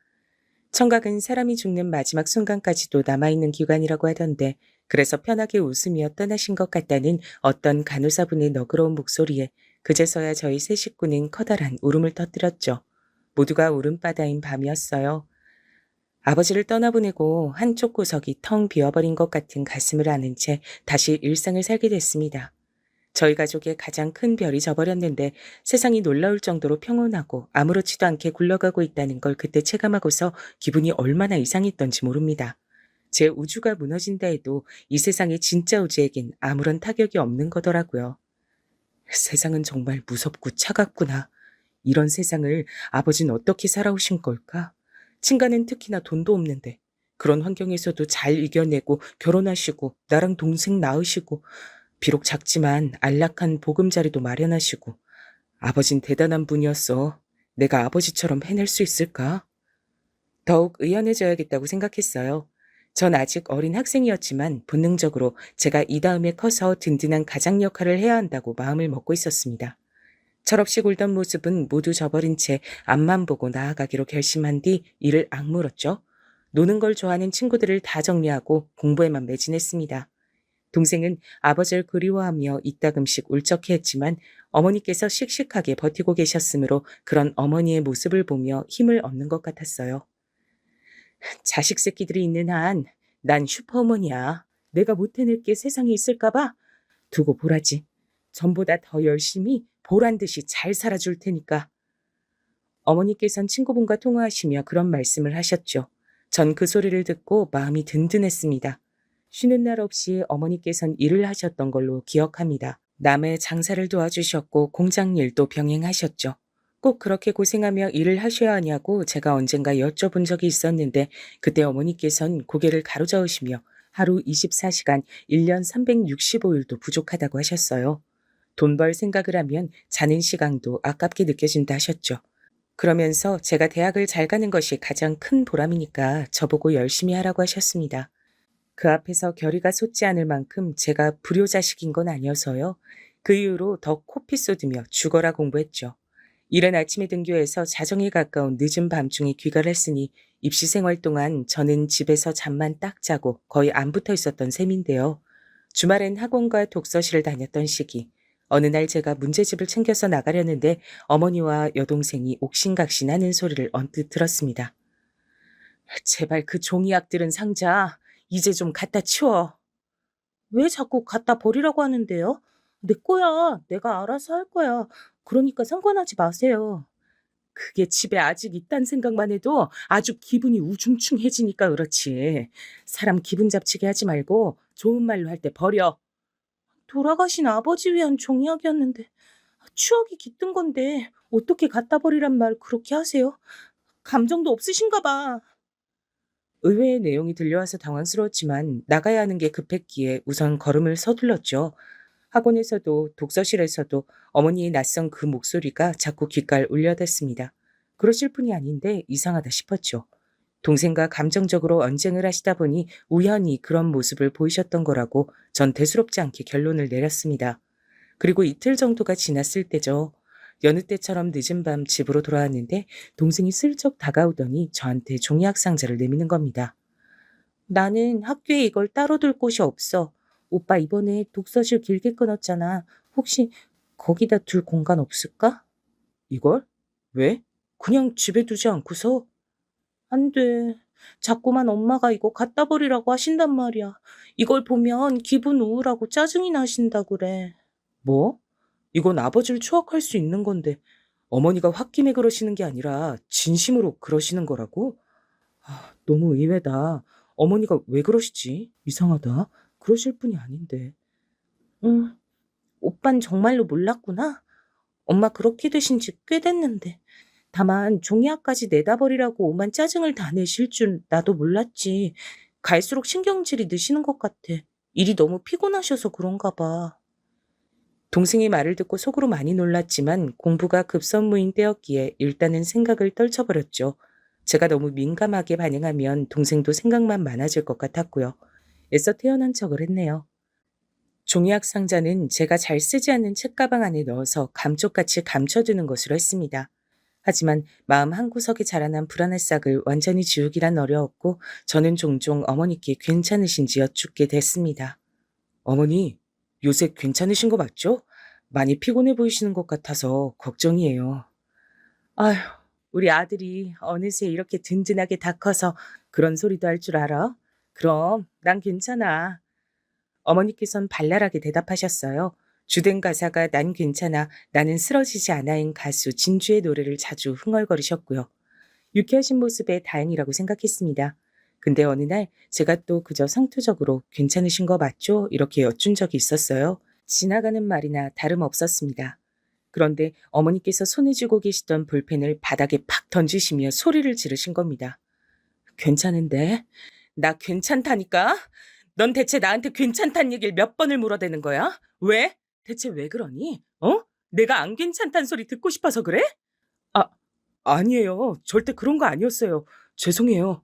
청각은 사람이 죽는 마지막 순간까지도 남아있는 기관이라고 하던데 그래서 편하게 웃으며 떠나신 것 같다는 어떤 간호사분의 너그러운 목소리에 그제서야 저희 세 식구는 커다란 울음을 터뜨렸죠. 모두가 울음바다인 밤이었어요. 아버지를 떠나보내고 한쪽 구석이 텅 비어버린 것 같은 가슴을 아는 채 다시 일상을 살게 됐습니다. 저희 가족의 가장 큰 별이 져버렸는데 세상이 놀라울 정도로 평온하고 아무렇지도 않게 굴러가고 있다는 걸 그때 체감하고서 기분이 얼마나 이상했던지 모릅니다. 제 우주가 무너진다 해도 이 세상의 진짜 우주에겐 아무런 타격이 없는 거더라고요. 세상은 정말 무섭고 차갑구나. 이런 세상을 아버지는 어떻게 살아오신 걸까? 친가는 특히나 돈도 없는데 그런 환경에서도 잘 이겨내고 결혼하시고 나랑 동생 낳으시고 비록 작지만 안락한 보금자리도 마련하시고 아버진 대단한 분이었어. 내가 아버지처럼 해낼 수 있을까? 더욱 의연해져야겠다고 생각했어요. 전 아직 어린 학생이었지만 본능적으로 제가 이 다음에 커서 든든한 가장 역할을 해야 한다고 마음을 먹고 있었습니다. 철없이 굴던 모습은 모두 저버린 채 앞만 보고 나아가기로 결심한 뒤 일을 악물었죠. 노는 걸 좋아하는 친구들을 다 정리하고 공부에만 매진했습니다. 동생은 아버지를 그리워하며 이따금씩 울적해했지만 어머니께서 씩씩하게 버티고 계셨으므로 그런 어머니의 모습을 보며 힘을 얻는 것 같았어요. 자식 새끼들이 있는 한 난 슈퍼어머니야. 내가 못 해낼 게 세상에 있을까봐 두고 보라지. 전보다 더 열심히 보란 듯이 잘 살아줄 테니까. 어머니께선 친구분과 통화하시며 그런 말씀을 하셨죠. 전 그 소리를 듣고 마음이 든든했습니다. 쉬는 날 없이 어머니께선 일을 하셨던 걸로 기억합니다. 남의 장사를 도와주셨고 공장 일도 병행하셨죠. 꼭 그렇게 고생하며 일을 하셔야 하냐고 제가 언젠가 여쭤본 적이 있었는데 그때 어머니께선 고개를 가로저으시며 하루 24시간 1년 365일도 부족하다고 하셨어요. 돈 벌 생각을 하면 자는 시간도 아깝게 느껴진다 하셨죠. 그러면서 제가 대학을 잘 가는 것이 가장 큰 보람이니까 저보고 열심히 하라고 하셨습니다. 그 앞에서 결의가 솟지 않을 만큼 제가 불효자식인 건 아니어서요. 그 이후로 더 코피 쏟으며 죽어라 공부했죠. 이른 아침에 등교해서 자정에 가까운 늦은 밤중에 귀가를 했으니 입시 생활 동안 저는 집에서 잠만 딱 자고 거의 안 붙어 있었던 셈인데요. 주말엔 학원과 독서실을 다녔던 시기. 어느 날 제가 문제집을 챙겨서 나가려는데 어머니와 여동생이 옥신각신하는 소리를 언뜻 들었습니다. 제발 그 종이약들은 상자 이제 좀 갖다 치워. 왜 자꾸 갖다 버리라고 하는데요? 내 거야. 내가 알아서 할 거야. 그러니까 상관하지 마세요. 그게 집에 아직 있단 생각만 해도 아주 기분이 우중충해지니까 그렇지. 사람 기분 잡치게 하지 말고 좋은 말로 할 때 버려. 돌아가신 아버지 위한 종이약이었는데 추억이 깃든 건데 어떻게 갖다 버리란 말 그렇게 하세요? 감정도 없으신가 봐. 의외의 내용이 들려와서 당황스러웠지만 나가야 하는 게 급했기에 우선 걸음을 서둘렀죠. 학원에서도 독서실에서도 어머니의 낯선 그 목소리가 자꾸 귓가를 울려댔습니다. 그러실 분이 아닌데 이상하다 싶었죠. 동생과 감정적으로 언쟁을 하시다 보니 우연히 그런 모습을 보이셨던 거라고 전 대수롭지 않게 결론을 내렸습니다. 그리고 이틀 정도가 지났을 때죠. 여느 때처럼 늦은 밤 집으로 돌아왔는데 동생이 슬쩍 다가오더니 저한테 종이학 상자를 내미는 겁니다. 나는 학교에 이걸 따로 둘 곳이 없어. 오빠 이번에 독서실 길게 끊었잖아. 혹시 거기다 둘 공간 없을까? 이걸? 왜? 그냥 집에 두지 않고서? 안 돼. 자꾸만 엄마가 이거 갖다 버리라고 하신단 말이야. 이걸 보면 기분 우울하고 짜증이 나신다 그래. 뭐? 이건 아버지를 추억할 수 있는 건데 어머니가 홧김에 그러시는 게 아니라 진심으로 그러시는 거라고? 너무 의외다. 어머니가 왜 그러시지? 이상하다. 그러실 분이 아닌데. 응, 오빤 정말로 몰랐구나. 엄마 그렇게 되신 지 꽤 됐는데. 다만 종이학까지 내다 버리라고 오만 짜증을 다 내실 줄 나도 몰랐지. 갈수록 신경질이 느시는 것 같아. 일이 너무 피곤하셔서 그런가 봐. 동생의 말을 듣고 속으로 많이 놀랐지만 공부가 급선무인 때였기에 일단은 생각을 떨쳐버렸죠. 제가 너무 민감하게 반응하면 동생도 생각만 많아질 것 같았고요. 애써 태어난 척을 했네요. 종이학 상자는 제가 잘 쓰지 않는 책가방 안에 넣어서 감쪽같이 감춰두는 것으로 했습니다. 하지만 마음 한구석에 자라난 불안의 싹을 완전히 지우기란 어려웠고 저는 종종 어머니께 괜찮으신지 여쭙게 됐습니다. 어머니, 요새 괜찮으신 거 맞죠? 많이 피곤해 보이시는 것 같아서 걱정이에요. 아휴, 우리 아들이 어느새 이렇게 든든하게 다 커서 그런 소리도 할 줄 알아? 그럼 난 괜찮아. 어머니께선 발랄하게 대답하셨어요. 주된 가사가 난 괜찮아, 나는 쓰러지지 않아인 가수 진주의 노래를 자주 흥얼거리셨고요. 유쾌하신 모습에 다행이라고 생각했습니다. 근데 어느 날 제가 또 그저 상투적으로 괜찮으신 거 맞죠? 이렇게 여쭌 적이 있었어요. 지나가는 말이나 다름없었습니다. 그런데 어머니께서 손에 쥐고 계시던 볼펜을 바닥에 팍 던지시며 소리를 지르신 겁니다. 괜찮은데? 나 괜찮다니까? 넌 대체 나한테 괜찮단 얘기를 몇 번을 물어대는 거야? 왜? 대체 왜 그러니? 내가 안 괜찮단 소리 듣고 싶어서 그래? 아, 아니에요. 절대 그런 거 아니었어요. 죄송해요.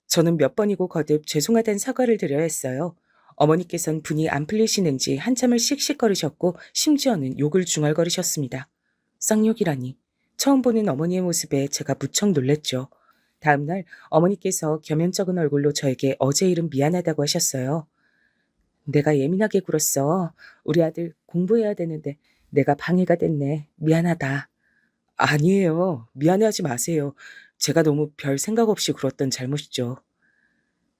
저는 몇 번이고 거듭 죄송하다는 사과를 드려야 했어요. 어머니께선 분이 안 풀리시는지 한참을 씩씩거리셨고 심지어는 욕을 중얼거리셨습니다. 쌍욕이라니. 처음 보는 어머니의 모습에 제가 무척 놀랬죠. 다음날 어머니께서 겸연쩍은 얼굴로 저에게 어제 일은 미안하다고 하셨어요. 내가 예민하게 굴었어. 우리 아들 공부해야 되는데 내가 방해가 됐네. 미안하다. 아니에요. 미안해하지 마세요. 제가 너무 별 생각 없이 굴었던 잘못이죠.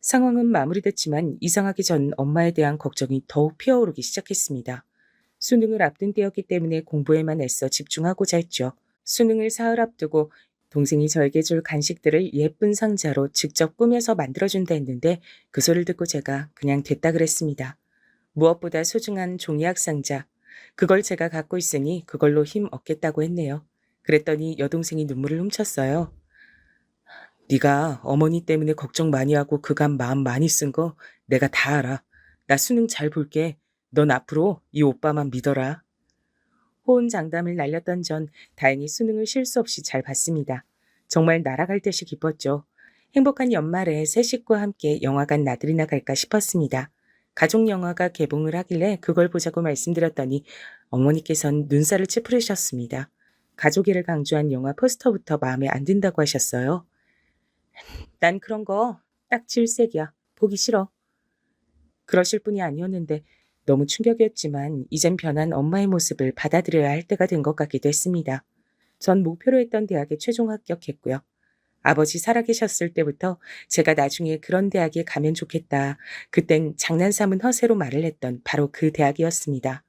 상황은 마무리됐지만 이상하기 전 엄마에 대한 걱정이 더욱 피어오르기 시작했습니다. 수능을 앞둔 때였기 때문에 공부에만 애써 집중하고자 했죠. 수능을 사흘 앞두고 동생이 저에게 줄 간식들을 예쁜 상자로 직접 꾸며서 만들어준다 했는데 그 소리를 듣고 제가 그냥 됐다 그랬습니다. 무엇보다 소중한 종이학 상자. 그걸 제가 갖고 있으니 그걸로 힘 얻겠다고 했네요. 그랬더니 여동생이 눈물을 훔쳤어요. 네가 어머니 때문에 걱정 많이 하고 그간 마음 많이 쓴 거 내가 다 알아. 나 수능 잘 볼게. 넌 앞으로 이 오빠만 믿어라. 호언장담을 날렸던 전 다행히 수능을 실수 없이 잘 봤습니다. 정말 날아갈 듯이 기뻤죠. 행복한 연말에 새 식구와 함께 영화관 나들이나 갈까 싶었습니다. 가족 영화가 개봉을 하길래 그걸 보자고 말씀드렸더니 어머니께선 눈살을 찌푸리셨습니다. 가족애를 강조한 영화 포스터부터 마음에 안 든다고 하셨어요. 난 그런 거 딱 질색이야. 보기 싫어. 그러실 분이 아니었는데 너무 충격이었지만 이젠 변한 엄마의 모습을 받아들여야 할 때가 된 것 같기도 했습니다. 전 목표로 했던 대학에 최종 합격했고요. 아버지 살아계셨을 때부터 제가 나중에 그런 대학에 가면 좋겠다. 그땐 장난삼은 허세로 말을 했던 바로 그 대학이었습니다.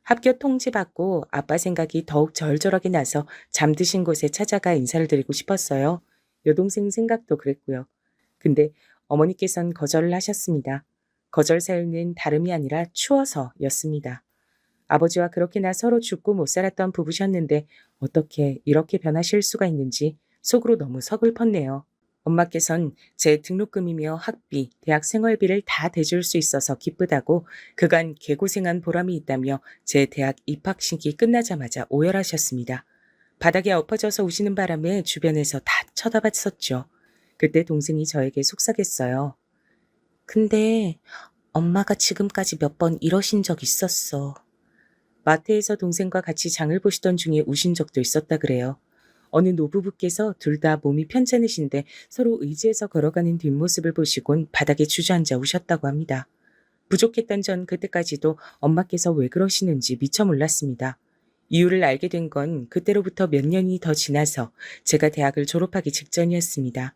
합격 통지 받고 아빠 생각이 더욱 절절하게 나서 잠드신 곳에 찾아가 인사를 드리고 싶었어요. 여동생 생각도 그랬고요. 근데 어머니께선 거절을 하셨습니다. 거절 사유는 다름이 아니라 추워서였습니다. 아버지와 그렇게나 서로 죽고 못 살았던 부부셨는데 어떻게 이렇게 변하실 수가 있는지 속으로 너무 서글펐네요. 엄마께선 제 등록금이며 학비, 대학 생활비를 다 대줄 수 있어서 기쁘다고 그간 개고생한 보람이 있다며 제 대학 입학식이 끝나자마자 오열하셨습니다. 바닥에 엎어져서 우시는 바람에 주변에서 다 쳐다봤었죠. 그때 동생이 저에게 속삭였어요. 근데 엄마가 지금까지 몇 번 이러신 적 있었어. 마트에서 동생과 같이 장을 보시던 중에 우신 적도 있었다 그래요. 어느 노부부께서 둘 다 몸이 편찮으신데 서로 의지해서 걸어가는 뒷모습을 보시곤 바닥에 주저앉아 우셨다고 합니다. 부족했던 전 그때까지도 엄마께서 왜 그러시는지 미처 몰랐습니다. 이유를 알게 된 건 그때로부터 몇 년이 더 지나서 제가 대학을 졸업하기 직전이었습니다.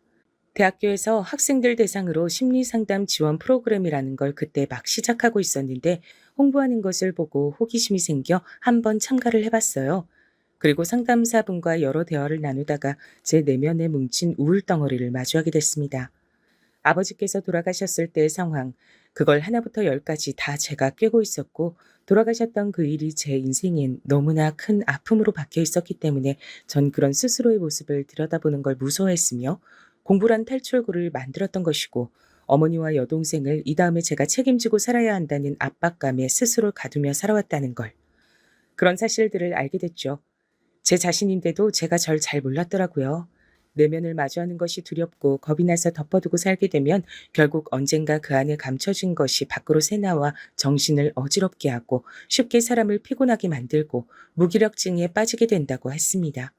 대학교에서 학생들 대상으로 심리상담 지원 프로그램이라는 걸 그때 막 시작하고 있었는데 홍보하는 것을 보고 호기심이 생겨 한번 참가를 해봤어요. 그리고 상담사분과 여러 대화를 나누다가 제 내면에 뭉친 우울 덩어리를 마주하게 됐습니다. 아버지께서 돌아가셨을 때의 상황, 그걸 하나부터 열까지 다 제가 꿰고 있었고 돌아가셨던 그 일이 제 인생엔 너무나 큰 아픔으로 박혀 있었기 때문에 전 그런 스스로의 모습을 들여다보는 걸 무서워했으며 공부란 탈출구를 만들었던 것이고 어머니와 여동생을 이 다음에 제가 책임지고 살아야 한다는 압박감에 스스로 가두며 살아왔다는 걸. 그런 사실들을 알게 됐죠. 제 자신인데도 제가 절 잘 몰랐더라고요. 내면을 마주하는 것이 두렵고 겁이 나서 덮어두고 살게 되면 결국 언젠가 그 안에 감춰진 것이 밖으로 새나와 정신을 어지럽게 하고 쉽게 사람을 피곤하게 만들고 무기력증에 빠지게 된다고 했습니다.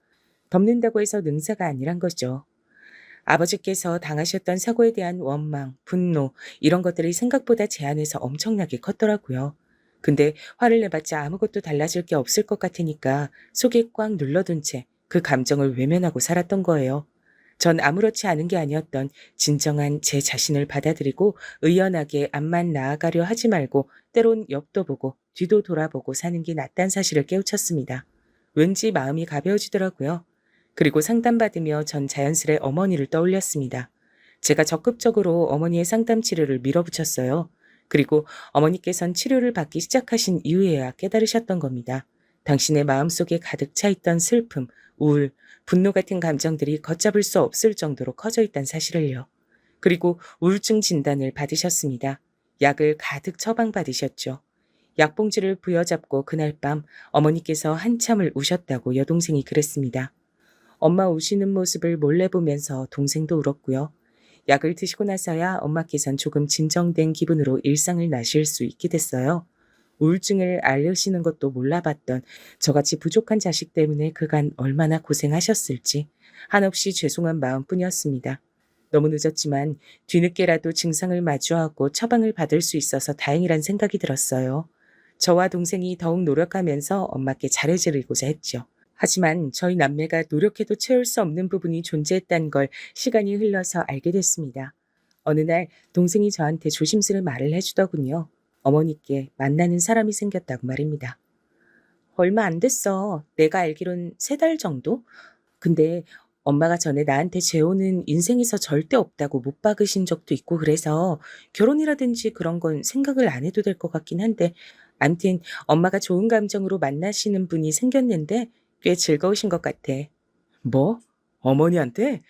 덮는다고 해서 능사가 아니란 거죠. 아버지께서 당하셨던 사고에 대한 원망, 분노 이런 것들이 생각보다 제 안에서 엄청나게 컸더라고요. 근데 화를 내봤자 아무것도 달라질 게 없을 것 같으니까 속에 꽉 눌러둔 채 그 감정을 외면하고 살았던 거예요. 전 아무렇지 않은 게 아니었던 진정한 제 자신을 받아들이고 의연하게 앞만 나아가려 하지 말고 때론 옆도 보고 뒤도 돌아보고 사는 게 낫단 사실을 깨우쳤습니다. 왠지 마음이 가벼워지더라고요. 그리고 상담받으며 전 자연스레 어머니를 떠올렸습니다. 제가 적극적으로 어머니의 상담 치료를 밀어붙였어요. 그리고 어머니께선 치료를 받기 시작하신 이후에야 깨달으셨던 겁니다. 당신의 마음속에 가득 차 있던 슬픔, 우울, 분노 같은 감정들이 걷잡을 수 없을 정도로 커져 있다는 사실을요. 그리고 우울증 진단을 받으셨습니다. 약을 가득 처방받으셨죠. 약봉지를 부여잡고 그날 밤 어머니께서 한참을 우셨다고 여동생이 그랬습니다. 엄마 우시는 모습을 몰래 보면서 동생도 울었고요. 약을 드시고 나서야 엄마께선 조금 진정된 기분으로 일상을 나실 수 있게 됐어요. 우울증을 앓으시는 것도 몰라봤던 저같이 부족한 자식 때문에 그간 얼마나 고생하셨을지 한없이 죄송한 마음뿐이었습니다. 너무 늦었지만 뒤늦게라도 증상을 마주하고 처방을 받을 수 있어서 다행이란 생각이 들었어요. 저와 동생이 더욱 노력하면서 엄마께 잘해드리고자 했죠. 하지만 저희 남매가 노력해도 채울 수 없는 부분이 존재했다는 걸 시간이 흘러서 알게 됐습니다. 어느 날 동생이 저한테 조심스레 말을 해주더군요. 어머니께 만나는 사람이 생겼다고 말입니다. 얼마 안 됐어. 내가 알기론 3달 정도? 근데 엄마가 전에 나한테 재혼은 인생에서 절대 없다고 못 박으신 적도 있고 그래서 결혼이라든지 그런 건 생각을 안 해도 될 것 같긴 한데 암튼 엄마가 좋은 감정으로 만나시는 분이 생겼는데 꽤 즐거우신 것 같아. 뭐? 어머니한테?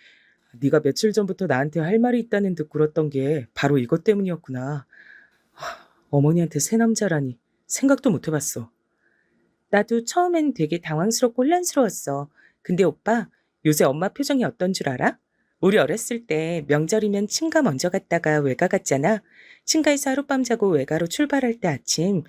네가 며칠 전부터 나한테 할 말이 있다는 듯 굴었던 게 바로 이것 때문이었구나. 어머니한테 새 남자라니 생각도 못 해봤어. 나도 처음엔 되게 당황스럽고 혼란스러웠어. 근데 오빠, 요새 엄마 표정이 어떤 줄 알아? 우리 어렸을 때 명절이면 친가 먼저 갔다가 외가 갔잖아. 친가에서 하룻밤 자고 외가로 출발할 때 아침.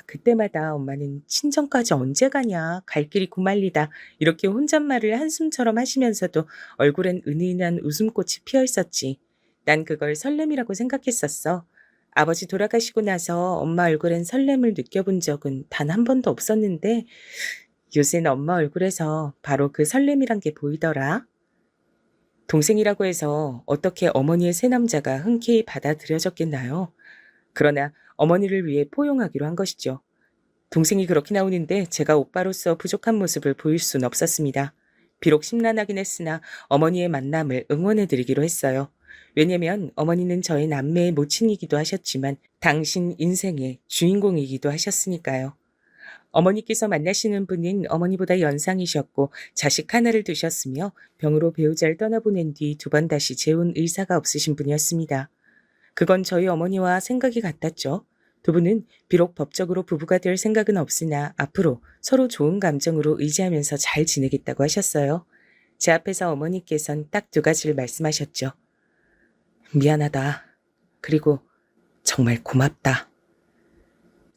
그때마다 엄마는 친정까지 언제 가냐, 갈 길이 고말리다. 이렇게 혼잣말을 한숨처럼 하시면서도 얼굴엔 은은한 웃음꽃이 피어 있었지. 난 그걸 설렘이라고 생각했었어. 아버지 돌아가시고 나서 엄마 얼굴엔 설렘을 느껴본 적은 단 한 번도 없었는데 요새는 엄마 얼굴에서 바로 그 설렘이란 게 보이더라. 동생이라고 해서 어떻게 어머니의 새 남자가 흔쾌히 받아들여졌겠나요? 그러나 어머니를 위해 포용하기로 한 것이죠. 동생이 그렇게 나오는데 제가 오빠로서 부족한 모습을 보일 수는 없었습니다. 비록 심란하긴 했으나 어머니의 만남을 응원해드리기로 했어요. 왜냐면 어머니는 저의 남매의 모친이기도 하셨지만 당신 인생의 주인공이기도 하셨으니까요. 어머니께서 만나시는 분은 어머니보다 연상이셨고 자식 하나를 두셨으며 병으로 배우자를 떠나보낸 뒤 2번 다시 재혼 의사가 없으신 분이었습니다. 그건 저희 어머니와 생각이 같았죠. 2분은 비록 법적으로 부부가 될 생각은 없으나 앞으로 서로 좋은 감정으로 의지하면서 잘 지내겠다고 하셨어요. 제 앞에서 어머니께선 딱 2가지를 말씀하셨죠. 미안하다. 그리고 정말 고맙다.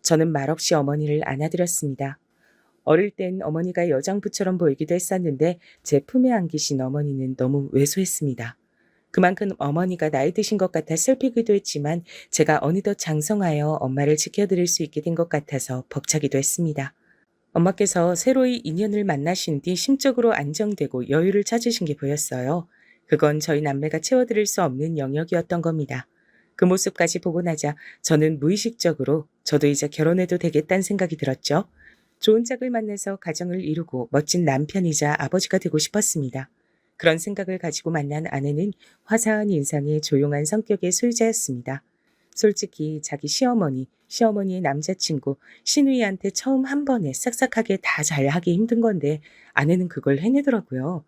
저는 말없이 어머니를 안아드렸습니다. 어릴 땐 어머니가 여장부처럼 보이기도 했었는데 제 품에 안기신 어머니는 너무 왜소했습니다. 그만큼 어머니가 나이 드신 것 같아 슬피기도 했지만 제가 어느덧 장성하여 엄마를 지켜드릴 수 있게 된 것 같아서 벅차기도 했습니다. 엄마께서 새로이 인연을 만나신 뒤 심적으로 안정되고 여유를 찾으신 게 보였어요. 그건 저희 남매가 채워드릴 수 없는 영역이었던 겁니다. 그 모습까지 보고 나자 저는 무의식적으로 저도 이제 결혼해도 되겠다는 생각이 들었죠. 좋은 짝을 만나서 가정을 이루고 멋진 남편이자 아버지가 되고 싶었습니다. 그런 생각을 가지고 만난 아내는 화사한 인상의 조용한 성격의 소유자였습니다. 솔직히 자기 시어머니의 남자친구, 시누이한테 처음 한 번에 싹싹하게 다 잘하기 힘든 건데 아내는 그걸 해내더라고요.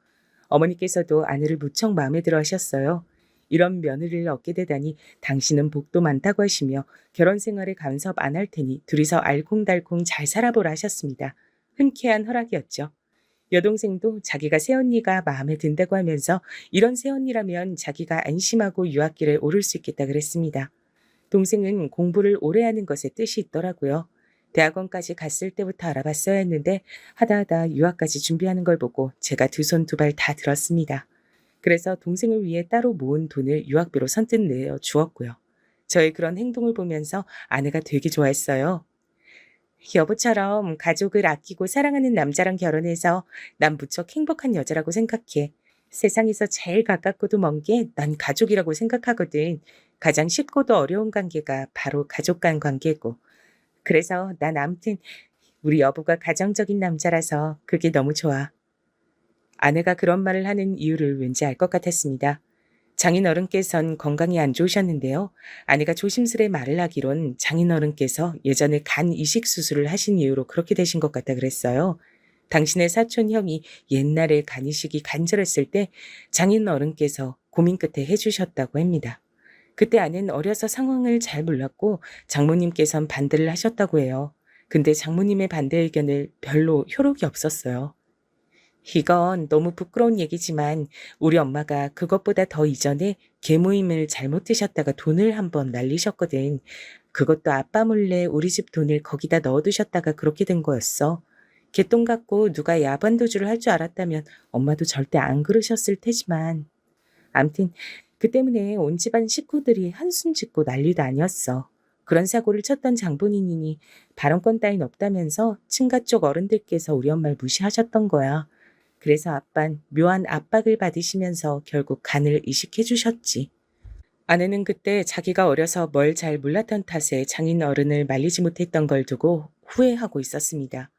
어머니께서도 아내를 무척 마음에 들어 하셨어요. 이런 며느리를 얻게 되다니 당신은 복도 많다고 하시며 결혼 생활에 간섭 안 할 테니 둘이서 알콩달콩 잘 살아보라 하셨습니다. 흔쾌한 허락이었죠. 여동생도 자기가 새언니가 마음에 든다고 하면서 이런 새언니라면 자기가 안심하고 유학길에 오를 수 있겠다 그랬습니다. 동생은 공부를 오래 하는 것에 뜻이 있더라고요. 대학원까지 갔을 때부터 알아봤어야 했는데 하다 유학까지 준비하는 걸 보고 제가 2손 2발 다 들었습니다. 그래서 동생을 위해 따로 모은 돈을 유학비로 선뜻 내어 주었고요. 저의 그런 행동을 보면서 아내가 되게 좋아했어요. 여보처럼 가족을 아끼고 사랑하는 남자랑 결혼해서 난 무척 행복한 여자라고 생각해. 세상에서 제일 가깝고도 먼 게 난 가족이라고 생각하거든. 가장 쉽고도 어려운 관계가 바로 가족 간 관계고. 그래서 난 아무튼 우리 여보가 가정적인 남자라서 그게 너무 좋아. 아내가 그런 말을 하는 이유를 왠지 알 것 같았습니다. 장인어른께선 건강이 안 좋으셨는데요. 아내가 조심스레 말을 하기론 장인어른께서 예전에 간 이식 수술을 하신 이유로 그렇게 되신 것 같다 그랬어요. 당신의 사촌 형이 옛날에 간 이식이 간절했을 때 장인어른께서 고민 끝에 해주셨다고 합니다. 그때 아내는 어려서 상황을 잘 몰랐고 장모님께선 반대를 하셨다고 해요. 근데 장모님의 반대 의견을 별로 효력이 없었어요. 이건 너무 부끄러운 얘기지만 우리 엄마가 그것보다 더 이전에 계모임을 잘못 드셨다가 돈을 한번 날리셨거든. 그것도 아빠 몰래 우리 집 돈을 거기다 넣어두셨다가 그렇게 된 거였어. 개똥 갖고 누가 야반도주를 할 줄 알았다면 엄마도 절대 안 그러셨을 테지만. 암튼 그 때문에 온 집안 식구들이 한숨 짓고 난리도 아니었어. 그런 사고를 쳤던 장본인이니 발언권 따윈 없다면서 친가 쪽 어른들께서 우리 엄마를 무시하셨던 거야. 그래서 아빤 묘한 압박을 받으시면서 결국 간을 이식해 주셨지. 아내는 그때 자기가 어려서 뭘 잘 몰랐던 탓에 장인 어른을 말리지 못했던 걸 두고 후회하고 있었습니다.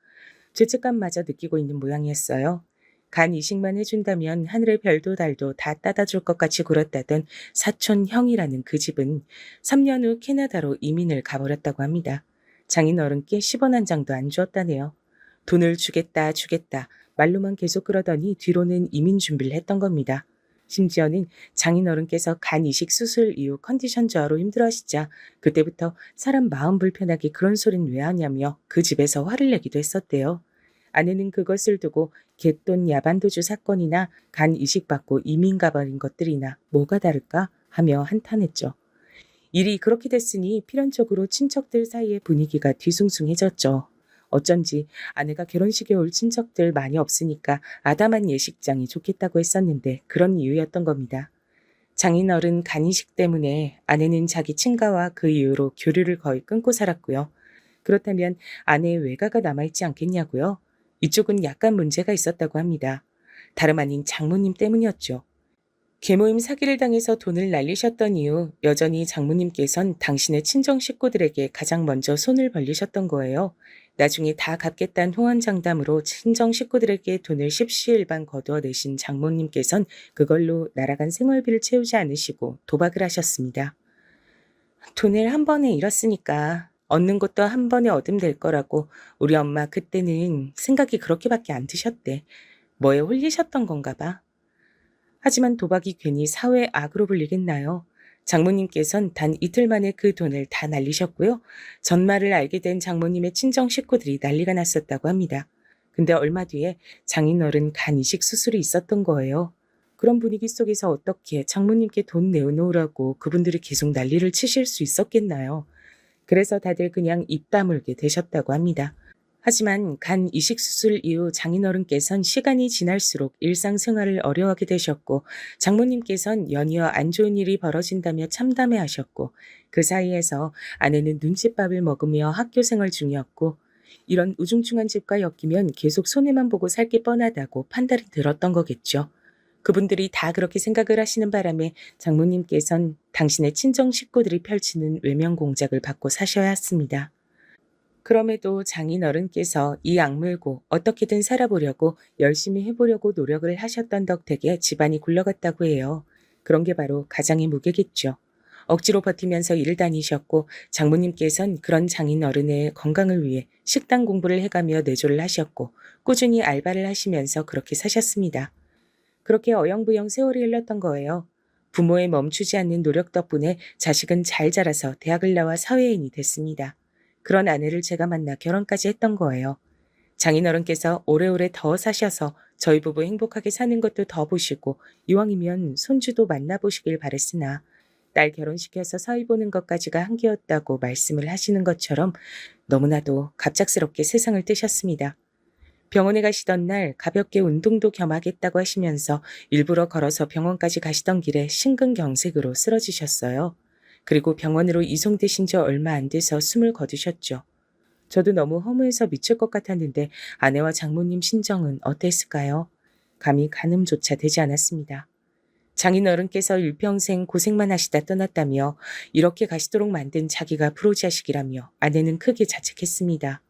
죄책감마저 느끼고 있는 모양이었어요. 간 이식만 해준다면 하늘의 별도 달도 다 따다 줄 것 같이 굴었다던 사촌 형이라는 그 집은 3년 후 캐나다로 이민을 가버렸다고 합니다. 장인 어른께 10원 한 장도 안 주었다네요. 돈을 주겠다 주겠다 말로만 계속 그러더니 뒤로는 이민 준비를 했던 겁니다. 심지어는 장인어른께서 간 이식 수술 이후 컨디션 저하로 힘들어하시자 그때부터 사람 마음 불편하게 그런 소린 왜 하냐며 그 집에서 화를 내기도 했었대요. 아내는 그것을 두고 갯돈 야반도주 사건이나 간 이식받고 이민 가버린 것들이나 뭐가 다를까 하며 한탄했죠. 일이 그렇게 됐으니 필연적으로 친척들 사이의 분위기가 뒤숭숭해졌죠. 어쩐지 아내가 결혼식에 올 친척들 많이 없으니까 아담한 예식장이 좋겠다고 했었는데 그런 이유였던 겁니다. 장인어른 간이식 때문에 아내는 자기 친가와 그 이후로 교류를 거의 끊고 살았고요. 그렇다면 아내의 외가가 남아있지 않겠냐고요? 이쪽은 약간 문제가 있었다고 합니다. 다름 아닌 장모님 때문이었죠. 계모임 사기를 당해서 돈을 날리셨던 이후 여전히 장모님께선 당신의 친정 식구들에게 가장 먼저 손을 벌리셨던 거예요. 나중에 다 갚겠다는 호언장담으로 친정 식구들에게 돈을 십시일반 거두어 내신 장모님께선 그걸로 날아간 생활비를 채우지 않으시고 도박을 하셨습니다. 돈을 한 번에 잃었으니까 얻는 것도 한 번에 얻으면 될 거라고 우리 엄마 그때는 생각이 그렇게밖에 안 드셨대. 뭐에 홀리셨던 건가 봐. 하지만 도박이 괜히 사회 악으로 불리겠나요? 장모님께선 단 이틀 만에 그 돈을 다 날리셨고요. 전말을 알게 된 장모님의 친정 식구들이 난리가 났었다고 합니다. 근데 얼마 뒤에 장인어른 간 이식 수술이 있었던 거예요. 그런 분위기 속에서 어떻게 장모님께 돈 내놓으라고 그분들이 계속 난리를 치실 수 있었겠나요? 그래서 다들 그냥 입 다물게 되셨다고 합니다. 하지만 간 이식 수술 이후 장인어른께선 시간이 지날수록 일상생활을 어려워하게 되셨고 장모님께선 연이어 안 좋은 일이 벌어진다며 참담해하셨고 그 사이에서 아내는 눈칫밥을 먹으며 학교 생활 중이었고 이런 우중충한 집과 엮이면 계속 손해만 보고 살 게 뻔하다고 판단이 들었던 거겠죠. 그분들이 다 그렇게 생각을 하시는 바람에 장모님께선 당신의 친정 식구들이 펼치는 외면 공작을 받고 사셔야 했습니다. 그럼에도 장인어른께서 이 악물고 어떻게든 살아보려고 열심히 해보려고 노력을 하셨던 덕택에 집안이 굴러갔다고 해요. 그런 게 바로 가장의 무게겠죠. 억지로 버티면서 일을 다니셨고 장모님께선 그런 장인어른의 건강을 위해 식당 공부를 해가며 내조를 하셨고 꾸준히 알바를 하시면서 그렇게 사셨습니다. 그렇게 어영부영 세월이 흘렀던 거예요. 부모의 멈추지 않는 노력 덕분에 자식은 잘 자라서 대학을 나와 사회인이 됐습니다. 그런 아내를 제가 만나 결혼까지 했던 거예요. 장인어른께서 오래오래 더 사셔서 저희 부부 행복하게 사는 것도 더 보시고 이왕이면 손주도 만나보시길 바랬으나 딸 결혼시켜서 사위 보는 것까지가 한계였다고 말씀을 하시는 것처럼 너무나도 갑작스럽게 세상을 뜨셨습니다. 병원에 가시던 날 가볍게 운동도 겸하겠다고 하시면서 일부러 걸어서 병원까지 가시던 길에 심근경색으로 쓰러지셨어요. 그리고 병원으로 이송되신 지 얼마 안 돼서 숨을 거두셨죠. 저도 너무 허무해서 미칠 것 같았는데 아내와 장모님 심정은 어땠을까요? 감히 가늠조차 되지 않았습니다. 장인어른께서 일평생 고생만 하시다 떠났다며 이렇게 가시도록 만든 자기가 프로자식이라며 아내는 크게 자책했습니다.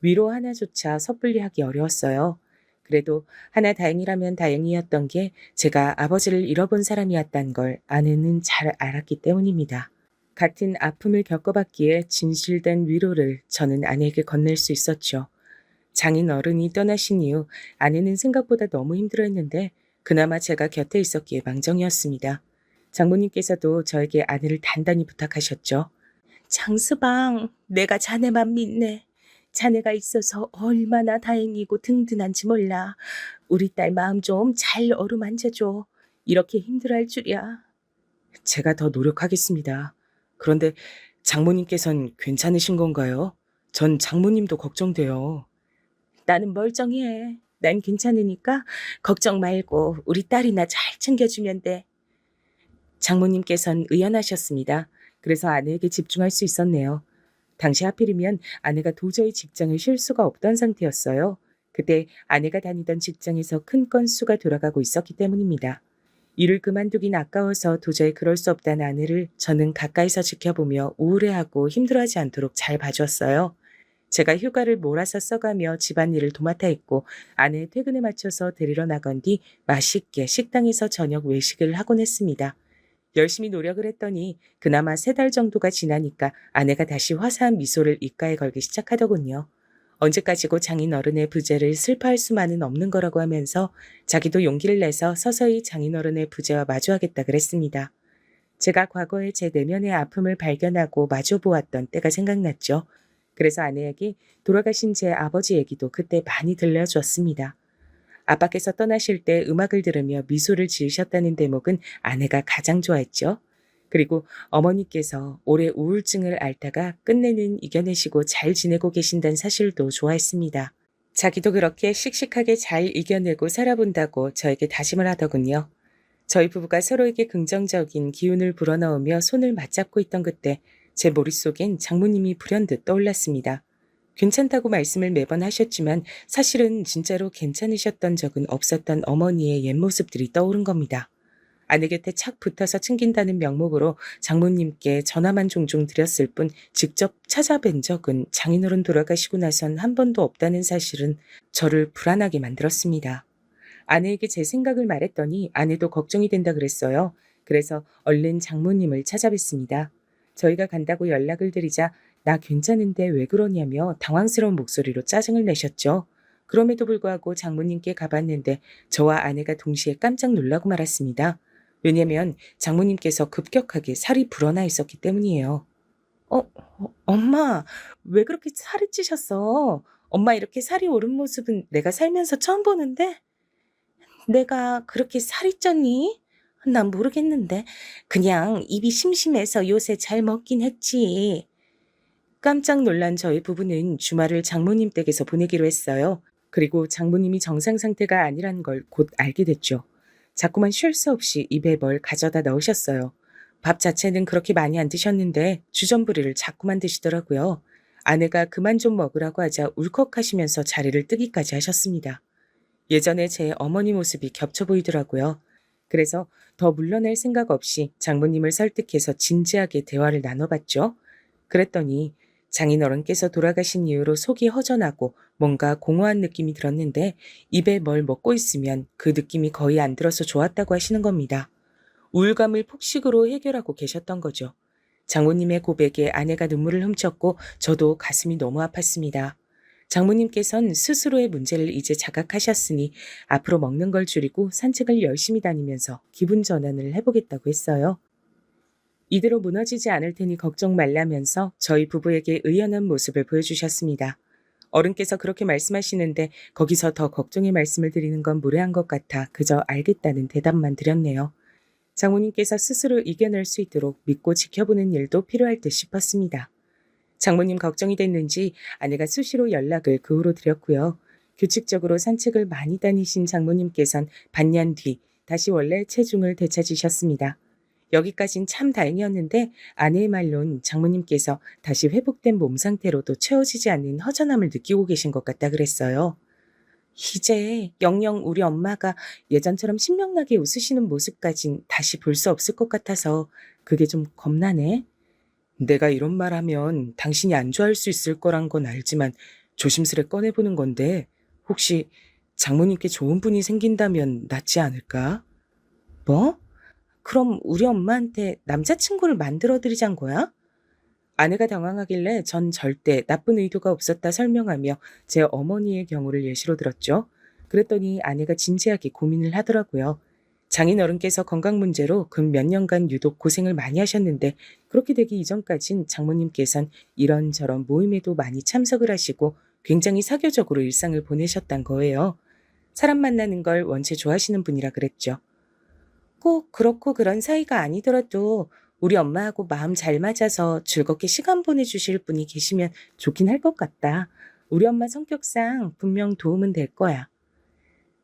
위로 하나조차 섣불리 하기 어려웠어요. 그래도 하나 다행이라면 다행이었던 게 제가 아버지를 잃어본 사람이었단 걸 아내는 잘 알았기 때문입니다. 같은 아픔을 겪어봤기에 진실된 위로를 저는 아내에게 건넬 수 있었죠. 장인 어른이 떠나신 이후 아내는 생각보다 너무 힘들어했는데 그나마 제가 곁에 있었기에 망정이었습니다. 장모님께서도 저에게 아내를 단단히 부탁하셨죠. 장수방, 내가 자네만 믿네. 자네가 있어서 얼마나 다행이고 든든한지 몰라. 우리 딸 마음 좀 잘 어루만져줘. 이렇게 힘들어할 줄이야. 제가 더 노력하겠습니다. 그런데 장모님께선 괜찮으신 건가요? 전 장모님도 걱정돼요. 나는 멀쩡해. 난 괜찮으니까 걱정 말고 우리 딸이나 잘 챙겨주면 돼. 장모님께선 의연하셨습니다. 그래서 아내에게 집중할 수 있었네요. 당시 하필이면 아내가 도저히 직장을 쉴 수가 없던 상태였어요. 그때 아내가 다니던 직장에서 큰 건수가 돌아가고 있었기 때문입니다. 일을 그만두긴 아까워서 도저히 그럴 수 없다는 아내를 저는 가까이서 지켜보며 우울해하고 힘들어하지 않도록 잘 봐주었어요. 제가 휴가를 몰아서 써가며 집안일을 도맡아 했고 아내의 퇴근에 맞춰서 데리러 나간 뒤 맛있게 식당에서 저녁 외식을 하곤 했습니다. 열심히 노력을 했더니 그나마 3달 정도가 지나니까 아내가 다시 화사한 미소를 입가에 걸기 시작하더군요. 언제까지고 장인어른의 부재를 슬퍼할 수만은 없는 거라고 하면서 자기도 용기를 내서 서서히 장인어른의 부재와 마주하겠다 그랬습니다. 제가 과거에 제 내면의 아픔을 발견하고 마주보았던 때가 생각났죠. 그래서 아내에게 돌아가신 제 아버지 얘기도 그때 많이 들려주었습니다. 아빠께서 떠나실 때 음악을 들으며 미소를 지으셨다는 대목은 아내가 가장 좋아했죠. 그리고 어머니께서 오래 우울증을 앓다가 끝내는 이겨내시고 잘 지내고 계신다는 사실도 좋아했습니다. 자기도 그렇게 씩씩하게 잘 이겨내고 살아본다고 저에게 다짐을 하더군요. 저희 부부가 서로에게 긍정적인 기운을 불어넣으며 손을 맞잡고 있던 그때 제 머릿속엔 장모님이 불현듯 떠올랐습니다. 괜찮다고 말씀을 매번 하셨지만 사실은 진짜로 괜찮으셨던 적은 없었던 어머니의 옛 모습들이 떠오른 겁니다. 아내 곁에 착 붙어서 챙긴다는 명목으로 장모님께 전화만 종종 드렸을 뿐 직접 찾아뵌 적은 장인어른 돌아가시고 나선 한 번도 없다는 사실은 저를 불안하게 만들었습니다. 아내에게 제 생각을 말했더니 아내도 걱정이 된다 그랬어요. 그래서 얼른 장모님을 찾아뵀습니다. 저희가 간다고 연락을 드리자 나 괜찮은데 왜 그러냐며 당황스러운 목소리로 짜증을 내셨죠. 그럼에도 불구하고 장모님께 가봤는데 저와 아내가 동시에 깜짝 놀라고 말았습니다. 왜냐면 장모님께서 급격하게 살이 불어나 있었기 때문이에요. 엄마, 왜 그렇게 살이 찌셨어? 엄마 이렇게 살이 오른 모습은 내가 살면서 처음 보는데? 내가 그렇게 살이 쪘니? 난 모르겠는데. 그냥 입이 심심해서 요새 잘 먹긴 했지. 깜짝 놀란 저희 부부는 주말을 장모님 댁에서 보내기로 했어요. 그리고 장모님이 정상 상태가 아니란 걸 곧 알게 됐죠. 자꾸만 쉴 새 없이 입에 뭘 가져다 넣으셨어요. 밥 자체는 그렇게 많이 안 드셨는데 주전부리를 자꾸만 드시더라고요. 아내가 그만 좀 먹으라고 하자 울컥하시면서 자리를 뜨기까지 하셨습니다. 예전에 제 어머니 모습이 겹쳐 보이더라고요. 그래서 더 물러날 생각 없이 장모님을 설득해서 진지하게 대화를 나눠봤죠. 그랬더니 장인어른께서 돌아가신 이후로 속이 허전하고 뭔가 공허한 느낌이 들었는데 입에 뭘 먹고 있으면 그 느낌이 거의 안 들어서 좋았다고 하시는 겁니다. 우울감을 폭식으로 해결하고 계셨던 거죠. 장모님의 고백에 아내가 눈물을 훔쳤고 저도 가슴이 너무 아팠습니다. 장모님께선 스스로의 문제를 이제 자각하셨으니 앞으로 먹는 걸 줄이고 산책을 열심히 다니면서 기분 전환을 해보겠다고 했어요. 이대로 무너지지 않을 테니 걱정 말라면서 저희 부부에게 의연한 모습을 보여주셨습니다. 어른께서 그렇게 말씀하시는데 거기서 더 걱정의 말씀을 드리는 건 무례한 것 같아 그저 알겠다는 대답만 드렸네요. 장모님께서 스스로 이겨낼 수 있도록 믿고 지켜보는 일도 필요할 듯 싶었습니다. 장모님 걱정이 됐는지 아내가 수시로 연락을 그 후로 드렸고요. 규칙적으로 산책을 많이 다니신 장모님께선 반년 뒤 다시 원래 체중을 되찾으셨습니다. 여기까진 참 다행이었는데 아내의 말론 장모님께서 다시 회복된 몸 상태로도 채워지지 않는 허전함을 느끼고 계신 것 같다 그랬어요. 이제 영영 우리 엄마가 예전처럼 신명나게 웃으시는 모습까진 다시 볼 수 없을 것 같아서 그게 좀 겁나네. 내가 이런 말 하면 당신이 안 좋아할 수 있을 거란 건 알지만 조심스레 꺼내보는 건데 혹시 장모님께 좋은 분이 생긴다면 낫지 않을까? 뭐? 그럼 우리 엄마한테 남자친구를 만들어 드리자는 거야? 아내가 당황하길래 전 절대 나쁜 의도가 없었다 설명하며 제 어머니의 경우를 예시로 들었죠. 그랬더니 아내가 진지하게 고민을 하더라고요. 장인어른께서 건강 문제로 근 몇 년간 유독 고생을 많이 하셨는데 그렇게 되기 이전까진 장모님께선 이런저런 모임에도 많이 참석을 하시고 굉장히 사교적으로 일상을 보내셨단 거예요. 사람 만나는 걸 원체 좋아하시는 분이라 그랬죠. 꼭 그렇고 그런 사이가 아니더라도 우리 엄마하고 마음 잘 맞아서 즐겁게 시간 보내주실 분이 계시면 좋긴 할 것 같다. 우리 엄마 성격상 분명 도움은 될 거야.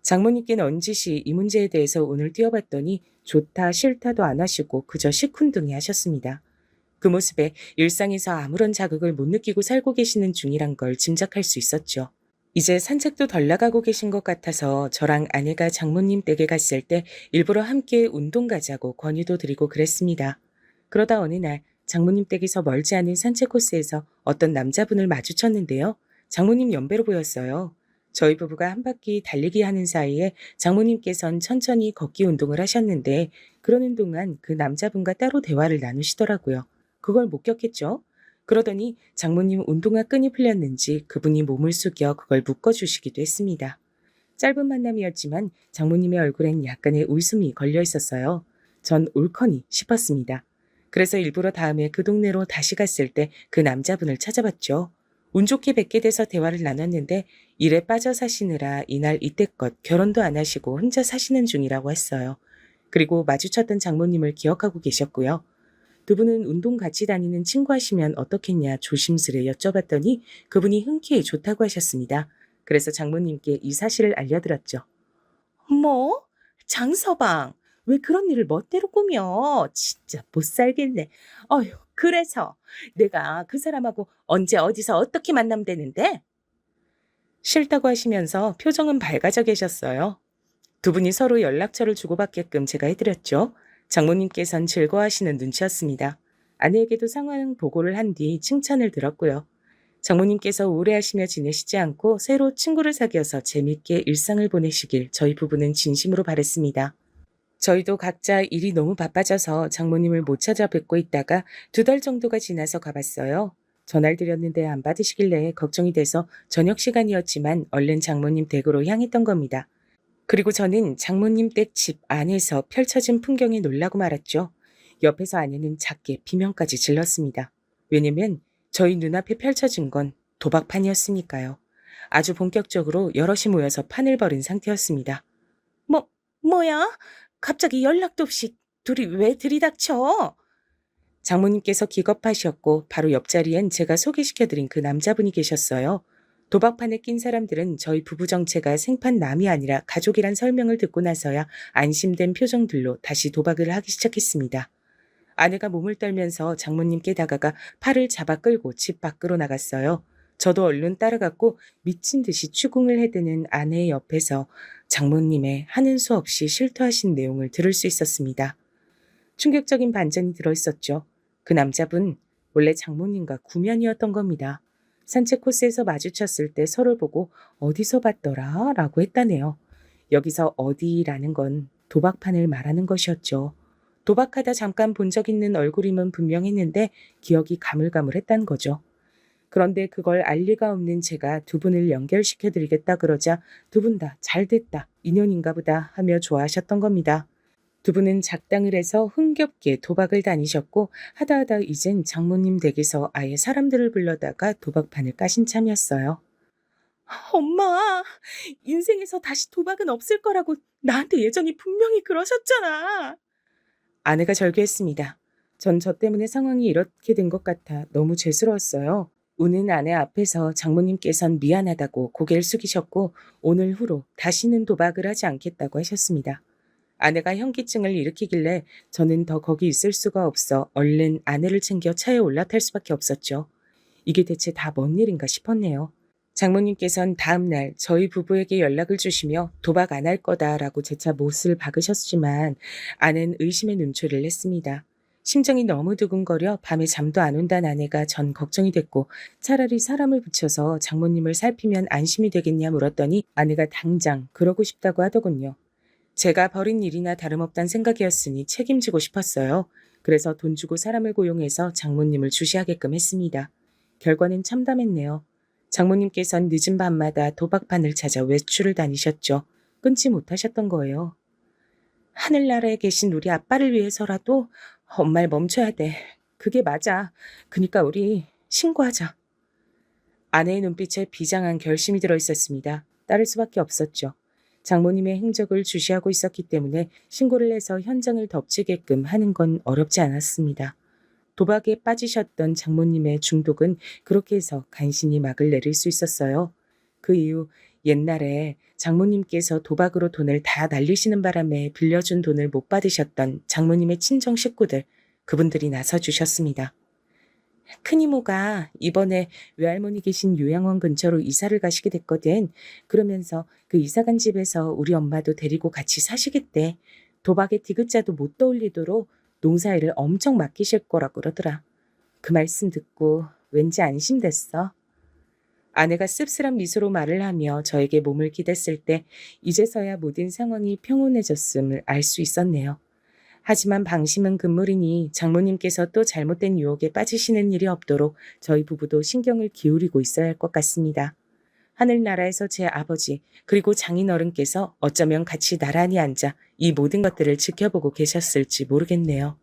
장모님께 넌지시 이 문제에 대해서 오늘 뛰어봤더니 좋다 싫다도 안 하시고 그저 시큰둥이 하셨습니다. 그 모습에 일상에서 아무런 자극을 못 느끼고 살고 계시는 중이란 걸 짐작할 수 있었죠. 이제 산책도 덜 나가고 계신 것 같아서 저랑 아내가 장모님 댁에 갔을 때 일부러 함께 운동 가자고 권유도 드리고 그랬습니다. 그러다 어느 날 장모님 댁에서 멀지 않은 산책 코스에서 어떤 남자분을 마주쳤는데요. 장모님 연배로 보였어요. 저희 부부가 한 바퀴 달리기 하는 사이에 장모님께선 천천히 걷기 운동을 하셨는데 그러는 동안 그 남자분과 따로 대화를 나누시더라고요. 그걸 목격했죠. 그러더니 장모님 운동화 끈이 풀렸는지 그분이 몸을 숙여 그걸 묶어주시기도 했습니다. 짧은 만남이었지만 장모님의 얼굴엔 약간의 웃음이 걸려 있었어요. 전 옳거니 싶었습니다. 그래서 일부러 다음에 그 동네로 다시 갔을 때 그 남자분을 찾아봤죠. 운 좋게 뵙게 돼서 대화를 나눴는데 일에 빠져 사시느라 이날 이때껏 결혼도 안 하시고 혼자 사시는 중이라고 했어요. 그리고 마주쳤던 장모님을 기억하고 계셨고요. 두 분은 운동 같이 다니는 친구 하시면 어떻겠냐 조심스레 여쭤봤더니 그분이 흔쾌히 좋다고 하셨습니다. 그래서 장모님께 이 사실을 알려드렸죠. 뭐? 장서방, 왜 그런 일을 멋대로 꾸며? 진짜 못 살겠네. 어휴, 그래서 내가 그 사람하고 언제 어디서 어떻게 만나면 되는데? 싫다고 하시면서 표정은 밝아져 계셨어요. 두 분이 서로 연락처를 주고받게끔 제가 해드렸죠. 장모님께선 즐거워하시는 눈치였습니다. 아내에게도 상황 보고를 한 뒤 칭찬을 들었고요. 장모님께서 우울해하시며 지내시지 않고 새로 친구를 사귀어서 재밌게 일상을 보내시길 저희 부부는 진심으로 바랬습니다. 저희도 각자 일이 너무 바빠져서 장모님을 못 찾아뵙고 있다가 2달 정도가 지나서 가봤어요. 전화를 드렸는데 안 받으시길래 걱정이 돼서 저녁 시간이었지만 얼른 장모님 댁으로 향했던 겁니다. 그리고 저는 장모님 댁 집 안에서 펼쳐진 풍경에 놀라고 말았죠. 옆에서 아내는 작게 비명까지 질렀습니다. 왜냐면 저희 눈앞에 펼쳐진 건 도박판이었으니까요. 아주 본격적으로 여럿이 모여서 판을 벌인 상태였습니다. 뭐야? 갑자기 연락도 없이 둘이 왜 들이닥쳐? 장모님께서 기겁하셨고 바로 옆자리엔 제가 소개시켜드린 그 남자분이 계셨어요. 도박판에 낀 사람들은 저희 부부 정체가 생판남이 아니라 가족이란 설명을 듣고 나서야 안심된 표정들로 다시 도박을 하기 시작했습니다. 아내가 몸을 떨면서 장모님께 다가가 팔을 잡아 끌고 집 밖으로 나갔어요. 저도 얼른 따라갔고 미친 듯이 추궁을 해대는 아내의 옆에서 장모님의 하는 수 없이 실토하신 내용을 들을 수 있었습니다. 충격적인 반전이 들어있었죠. 그 남자분 원래 장모님과 구면이었던 겁니다. 산책 코스에서 마주쳤을 때 서로 보고 어디서 봤더라? 라고 했다네요. 여기서 어디라는 건 도박판을 말하는 것이었죠. 도박하다 잠깐 본 적 있는 얼굴임은 분명했는데 기억이 가물가물했단 거죠. 그런데 그걸 알 리가 없는 제가 두 분을 연결시켜드리겠다 그러자 두 분 다 잘됐다, 인연인가 보다 하며 좋아하셨던 겁니다. 두 분은 작당을 해서 흥겹게 도박을 다니셨고 하다하다 이젠 장모님 댁에서 아예 사람들을 불러다가 도박판을 까신 참이었어요. 엄마, 인생에서 다시 도박은 없을 거라고 나한테 예전에 분명히 그러셨잖아. 아내가 절규했습니다. 전 저 때문에 상황이 이렇게 된 것 같아 너무 죄스러웠어요. 우는 아내 앞에서 장모님께선 미안하다고 고개를 숙이셨고 오늘 후로 다시는 도박을 하지 않겠다고 하셨습니다. 아내가 현기증을 일으키길래 저는 더 거기 있을 수가 없어 얼른 아내를 챙겨 차에 올라탈 수밖에 없었죠. 이게 대체 다 뭔 일인가 싶었네요. 장모님께선 다음 날 저희 부부에게 연락을 주시며 도박 안 할 거다라고 재차 못을 박으셨지만 아내는 의심의 눈초리를 했습니다. 심정이 너무 두근거려 밤에 잠도 안 온다는 아내가 전 걱정이 됐고 차라리 사람을 붙여서 장모님을 살피면 안심이 되겠냐 물었더니 아내가 당장 그러고 싶다고 하더군요. 제가 벌인 일이나 다름없단 생각이었으니 책임지고 싶었어요. 그래서 돈 주고 사람을 고용해서 장모님을 주시하게끔 했습니다. 결과는 참담했네요. 장모님께선 늦은 밤마다 도박판을 찾아 외출을 다니셨죠. 끊지 못하셨던 거예요. 하늘나라에 계신 우리 아빠를 위해서라도 엄마를 멈춰야 돼. 그게 맞아. 그니까 우리 신고하자. 아내의 눈빛에 비장한 결심이 들어 있었습니다. 따를 수밖에 없었죠. 장모님의 행적을 주시하고 있었기 때문에 신고를 해서 현장을 덮치게끔 하는 건 어렵지 않았습니다. 도박에 빠지셨던 장모님의 중독은 그렇게 해서 간신히 막을 내릴 수 있었어요. 그 이후 옛날에 장모님께서 도박으로 돈을 다 날리시는 바람에 빌려준 돈을 못 받으셨던 장모님의 친정 식구들, 그분들이 나서주셨습니다. 큰이모가 이번에 외할머니 계신 요양원 근처로 이사를 가시게 됐거든. 그러면서 그 이사간 집에서 우리 엄마도 데리고 같이 사시겠대. 도박의 디귿자도 못 떠올리도록 농사일을 엄청 맡기실 거라고 그러더라. 그 말씀 듣고 왠지 안심됐어. 아내가 씁쓸한 미소로 말을 하며 저에게 몸을 기댔을 때 이제서야 모든 상황이 평온해졌음을 알 수 있었네요. 하지만 방심은 금물이니 장모님께서 또 잘못된 유혹에 빠지시는 일이 없도록 저희 부부도 신경을 기울이고 있어야 할 것 같습니다. 하늘나라에서 제 아버지 그리고 장인어른께서 어쩌면 같이 나란히 앉아 이 모든 것들을 지켜보고 계셨을지 모르겠네요.